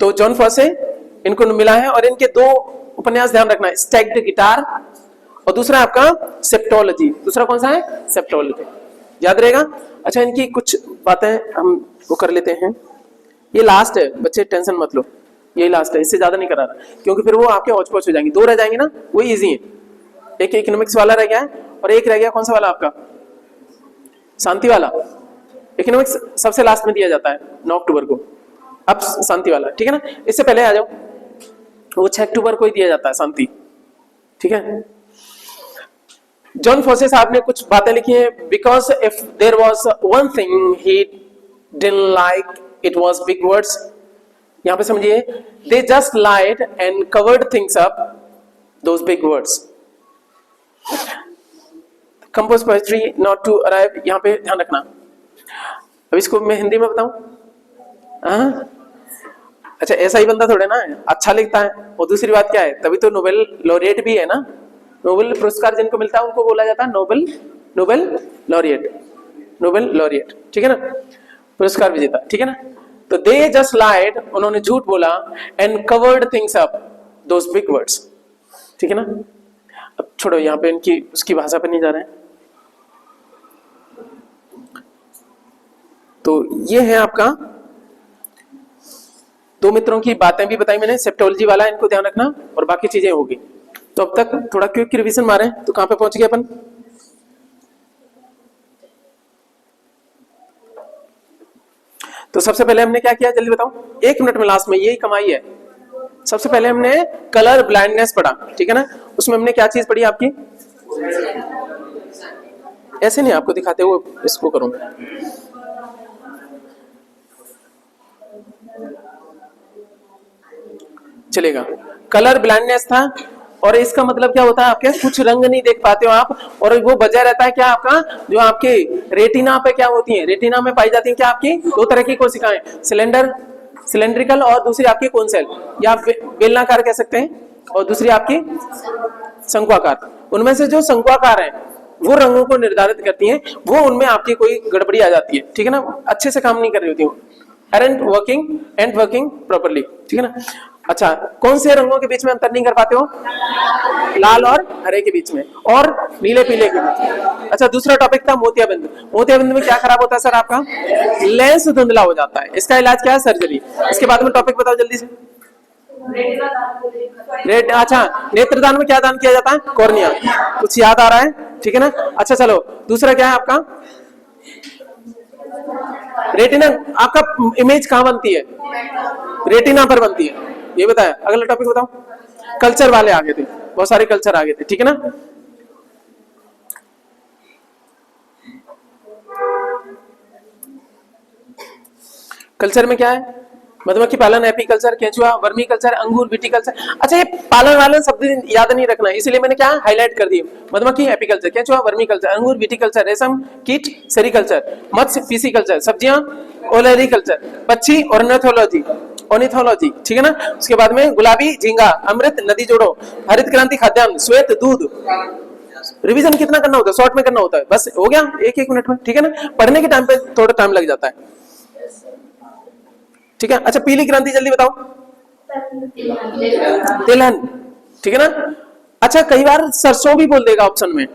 तो जॉन फॉसे इनको मिला है, और इनके दो उपन्यास ध्यान रखना, स्टैग्ड गिटार और दूसरा आपका सेप्टोलॉजी। दूसरा कौन सा है? सेप्टोलॉजी, याद रहेगा। अच्छा, इनकी कुछ बातें हम वो कर लेते हैं। ये लास्ट है बच्चे, टेंशन मत लो, यही लास्ट है, इससे ज्यादा नहीं करा रहा, क्योंकि फिर वो आपके हौच पौच हो जाएंगे। दो रह जाएंगे ना, वही इजी है। एक इकोनॉमिक्स वाला रह गया है और एक रह गया कौन सा वाला आपका, शांति वाला। इकोनॉमिक्स सबसे लास्ट में दिया जाता है 9 अक्टूबर को, अब शांति वाला, ठीक है ना। इससे पहले आ जाओ, वो 6 अक्टूबर को ही दिया जाता है शांति, ठीक है। जॉन फॉसे साहब ने कुछ बातें लिखी है। Because if there was one thing he didn't like it was big words. यहां पे समझिए, they just lied and covered things up those big words. Compose poetry not to arrive, यहां पे ध्यान रखना। अब इसको मैं हिंदी में बताऊं? अच्छा, ऐसा ही बंदा थोड़े ना है, अच्छा लिखता है। और दूसरी बात क्या है, तभी तो नोबेल लॉरिएट भी है ना। नोबेल पुरस्कार जिनको मिलता है उनको बोला जाता है नोबेल लॉरिएट, ठीक है ना, पुरस्कार विजेता, ठीक है ना। तो दे जस्ट लाइड, उन्होंने झूठ बोला, and covered things up those big words, ठीक है ना। अब छोड़ो, यहाँ पे इनकी उसकी भाषा पे नहीं जा रहे हैं। तो ये है आपका दो मित्रों की बातें भी बताई मैंने, सेप्टोलॉजी वाला इनको ध्यान रखना, और बाकी चीजें होगी। तो अब तक थोड़ा क्विक रिवीजन मारे, तो कहां पे पहुंच गए अपन? तो सबसे पहले हमने क्या किया, जल्दी बताओ, 1 मिनट में लास्ट में, यही कमाई है। सबसे पहले हमने कलर ब्लाइंडनेस पढ़ा, ठीक है ना। उसमें हमने क्या चीज पढ़ी आपकी? ऐसे नहीं आपको दिखाते हुए इसको करूंगा। चलेगा, कलर ब्लाइंडनेस था, और इसका मतलब क्या होता है, आपके कुछ रंग नहीं देख पाते हो आप, और वो वजह रहता है क्या आपका, जो आपके रेटिना पे क्या होती है, रेटिना में पाई जाती है क्या आपकी 2 तरह की कोशिकाएं, सिलेंड्रिकल और दूसरी आपकी कोन सेल, या बेलनाकार कह सकते हैं, और दूसरी आपकी शंक्वाकार। उनमें से जो शंक्वाकार है वो रंगों को निर्धारित करती हैं, वो उनमें आपकी कोई गड़बड़ी आ जाती है, ठीक है ना, अच्छे से काम नहीं कर रही होती वो, एंड वर्किंग प्रॉपर्ली, ठीक है ना। अच्छा, कौन से रंगों के बीच में अंतर नहीं कर पाते हो? लाल और हरे के बीच में, और नीले पीले के बीच में। अच्छा, दूसरा टॉपिक था मोतियाबिंद। मोतियाबिंद में क्या खराब होता है सर आपका? लेंस धुंधला हो जाता है। इसका इलाज क्या है? सर्जरी। इसके बाद में टॉपिक बताओ जल्दी से। अच्छा, नेत्रदान में क्या दान किया जाता है? कॉर्निया। कुछ याद आ रहा है? ठीक है ना। अच्छा चलो, दूसरा क्या है आपका? रेटिना। आपका इमेज कहाँ बनती है? रेटिना पर बनती है, ये बताया। अगला टॉपिक बताओ। कल्चर वाले आगे थे, बहुत सारे कल्चर आगे थे, ठीक है ना। कल्चर में क्या है? मधुमक्खी पालन, एपीकल्चर, केंचुआ, वर्मी कल्चर, अंगूर, विटीकल्चर। अच्छा, ये पालन वालन शब्द याद नहीं रखना, इसलिए मैंने क्या हाईलाइट कर दिए। मधुमक्खी, एपीकल्चर, केंचुआ, वर्मी कल्चर, अंगूर, विटीकल्चर, रेशम कीट, सेरिकल्चर, मत्स्य, फिशिकल्चर, सब्जियां, ओलेरिकल्चर, पक्षी, ऑर्निथोलॉजी, ठीक है ना। उसके बाद में गुलाबी, झींगा, अमृत, नदी जोड़ो, हरित क्रांति, खाद्यान्न, श्वेत, दूध। रिवीजन कितना करना होता है? शॉर्ट में करना होता है, बस हो गया, एक मिनट में, ठीक है ना। पढ़ने के टाइम पे थोड़ा टाइम लग जाता है, ठीक है। अच्छा, पीली क्रांति जल्दी बताओ। तिलहन, ठीक है ना। अच्छा, कई बार सरसों भी बोल देगा ऑप्शन में,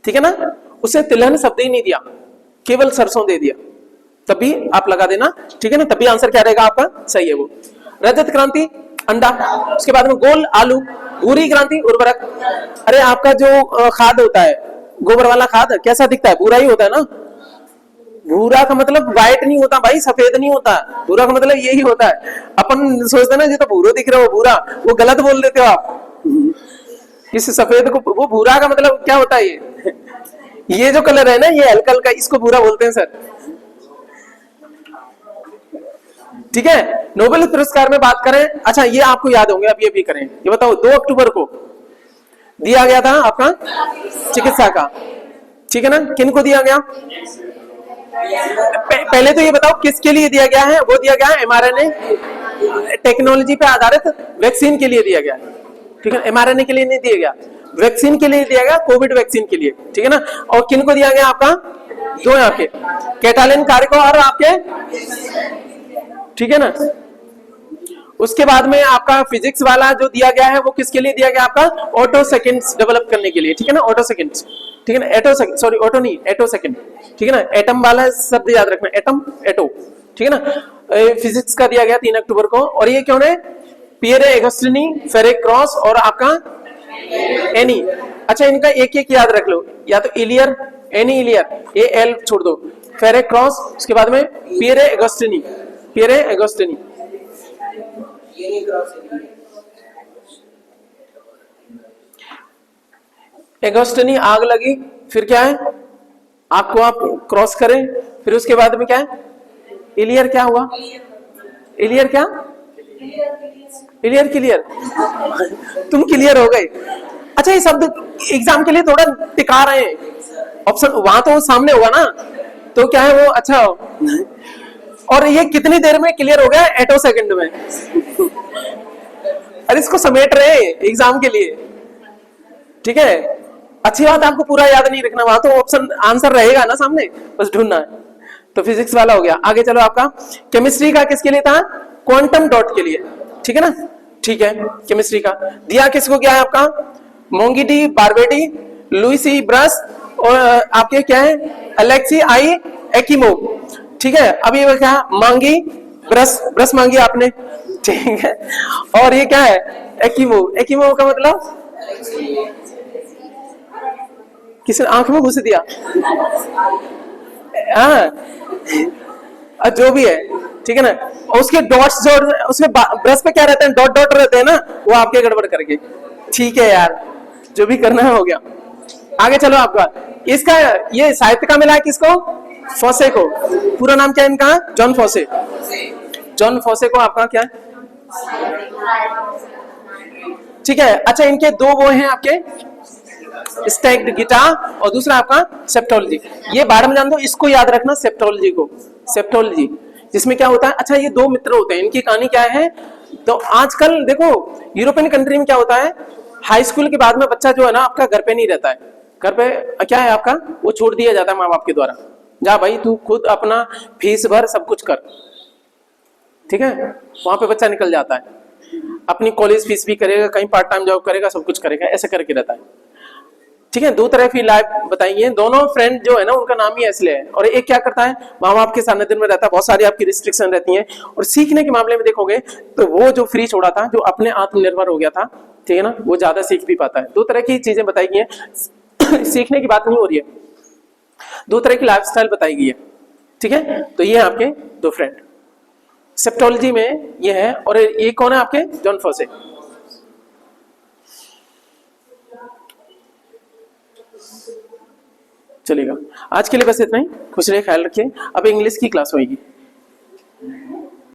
ठीक है ना। उसे तिलहन शब्द ही नहीं दिया, केवल सरसों दे दिया, तभी आप लगा देना, ठीक है ना। तभी आंसर क्या रहेगा आपका? सही है वो। रजत क्रांति, अंडा। उसके बाद में गोल, आलू। भूरी क्रांति, उर्वरक। अरे आपका जो खाद होता है, गोबर वाला खाद कैसा दिखता है? भूरा ही होता है ना। भूरा का मतलब व्हाइट नहीं होता भाई, सफेद नहीं होता। भूरा का मतलब यही होता है। अपन सोचते ना, ये तो भूरो दिख रहा हो, भूरा, वो गलत बोल देते हो आप। इस सफेद को, वो भूरा का मतलब क्या होता है? ये जो कलर है ना, ये हल्का का, इसको भूरा बोलते हैं सर, ठीक है। नोबेल पुरस्कार में बात करें, अच्छा ये आपको याद होंगे, अब ये भी करें। ये बताओ, 2 अक्टूबर को दिया गया था आपका चिकित्सा का, ठीक है ना। किन को दिया गया? पहले तो ये बताओ किसके लिए दिया गया है? वो दिया गया है mRNA टेक्नोलॉजी पे आधारित वैक्सीन के लिए दिया गया है, ठीक है। mRNA के लिए नहीं दिया गया, वैक्सीन के लिए दिया गया, कोविड वैक्सीन के लिए, ठीक है ना। और किन को दिया गया आपका? 2 आपके कैटालिन कार्को और आपके, ठीक है ना, उसके बाद में आपका फिजिक्स वाला जो दिया गया है वो किसके लिए दिया गया आपका, ऑटो सेकेंड्स डेवलप करने के लिए, ठीक है ना, ऑटो सेकेंड्स, ठीक है ना, एटो सेकेंड, सॉरी ऑटो नहीं, एटो सेकेंड, ठीक है ना, एटम वाला शब्द याद रखना, एटम एटो, ठीक है ना। फिजिक्स का दिया गया 3 अक्टूबर को, और ये कौन है, पियरे अगस्टिनी, फेरेक क्रॉस और आपका एनी। अच्छा इनका एक एक याद रख लो, या तो इलियर, एनी इलियर, ए एल छोड़ दो, फेरेक क्रॉस, उसके बाद में पियरे अगस्टिनी, पियरे अगस्टिनी, एगोस्टिनी आग लगी, फिर क्या है, आग को आप क्रॉस करें, फिर उसके बाद में क्या है, इलियर क्या हुआ, इलियर क्या, इलियर क्लियर तुम क्लियर हो गए। अच्छा ये शब्द एग्जाम के लिए थोड़ा टिका रहे हैं, ऑप्शन वहां तो सामने होगा ना, तो क्या है वो, अच्छा और ये कितनी देर में क्लियर हो गया, एटो सेकंड में अरे इसको समेट रहे एग्जाम के लिए, ठीक है। अच्छी बात, आपको पूरा याद नहीं रखना, वहां तो ऑप्शन आंसर रहेगा ना सामने, बस ढूंढना है। तो फिजिक्स वाला हो गया। आगे चलो, आपका केमिस्ट्री का किसके लिए था, क्वांटम डॉट के लिए, ठीक है ना, ठीक है। केमिस्ट्री का दिया किसको गया है आपका, मोंगिडी बार्बेडी, लुइसी ब्रस और आपके क्या है, अलेक्सी आई एकिमोव, ठीक है। अभी ये क्या मांगी, ब्रश ब्रश मांगी आपने, ठीक है। और ये क्या है, एकिमोव, एकिमोव का मतलब किसी आंख में घुस दिया, हाँ जो भी है, ठीक है ना। और उसके डॉट्स जो उसमें ब्रश पे क्या रहते हैं, डॉट डॉट रहते हैं ना, वो आपके गड़बड़ करके, ठीक है यार, जो भी करना है हो गया। आगे चलो, आपका इसका ये साहित्य का मिला है किसको, फॉसे को, पूरा नाम क्या है इनका, जॉन फॉसे, जॉन फॉसे को आपका क्या है, ठीक है। अच्छा इनके दो वो हैं आपके, स्टैक्ड गिटार और दूसरा आपका सेप्टोलॉजी, ये बारे में जान दो, इसको याद रखना सेप्टोलॉजी को, सेप्टोलॉजी जिसमें क्या होता है। अच्छा ये दो मित्र होते हैं, इनकी कहानी क्या है, तो आजकल देखो यूरोपियन कंट्री में क्या होता है, हाई स्कूल के बाद में बच्चा जो है ना आपका घर पे नहीं रहता है, घर पे क्या है आपका, वो छोड़ दिया जाता है माँ बाप के द्वारा, जा भाई तू खुद अपना फीस भर, सब कुछ कर, ठीक है। वहां पे बच्चा निकल जाता है, अपनी कॉलेज फीस भी करेगा, कहीं पार्ट टाइम जॉब करेगा, सब कुछ करेगा, ऐसे करके रहता है, ठीक है। दो तरह की लाइफ बताइए, दोनों फ्रेंड जो है ना उनका नाम ही इसलिए है, और एक क्या करता है, माँ बाप के सानिध्य में रहता है, बहुत सारी आपकी रिस्ट्रिक्शन रहती हैं, और सीखने के मामले में देखोगे तो वो जो फ्री छोड़ा था, जो अपने आत्मनिर्भर हो गया था, ठीक है ना, वो ज्यादा सीख भी पाता है। दो तरह की चीजें बताई गई है सीखने की बात नहीं हो रही है, दो तरह की लाइफस्टाइल बताई गई है, ठीक है। तो ये आपके दो फ्रेंड सेप्टोलॉजी में ये है, और ये कौन है आपके, जॉन फॉसे। चलेगा, आज के लिए बस इतना ही, खुश रहिए, ख्याल रखिए। अब इंग्लिश की क्लास होगी।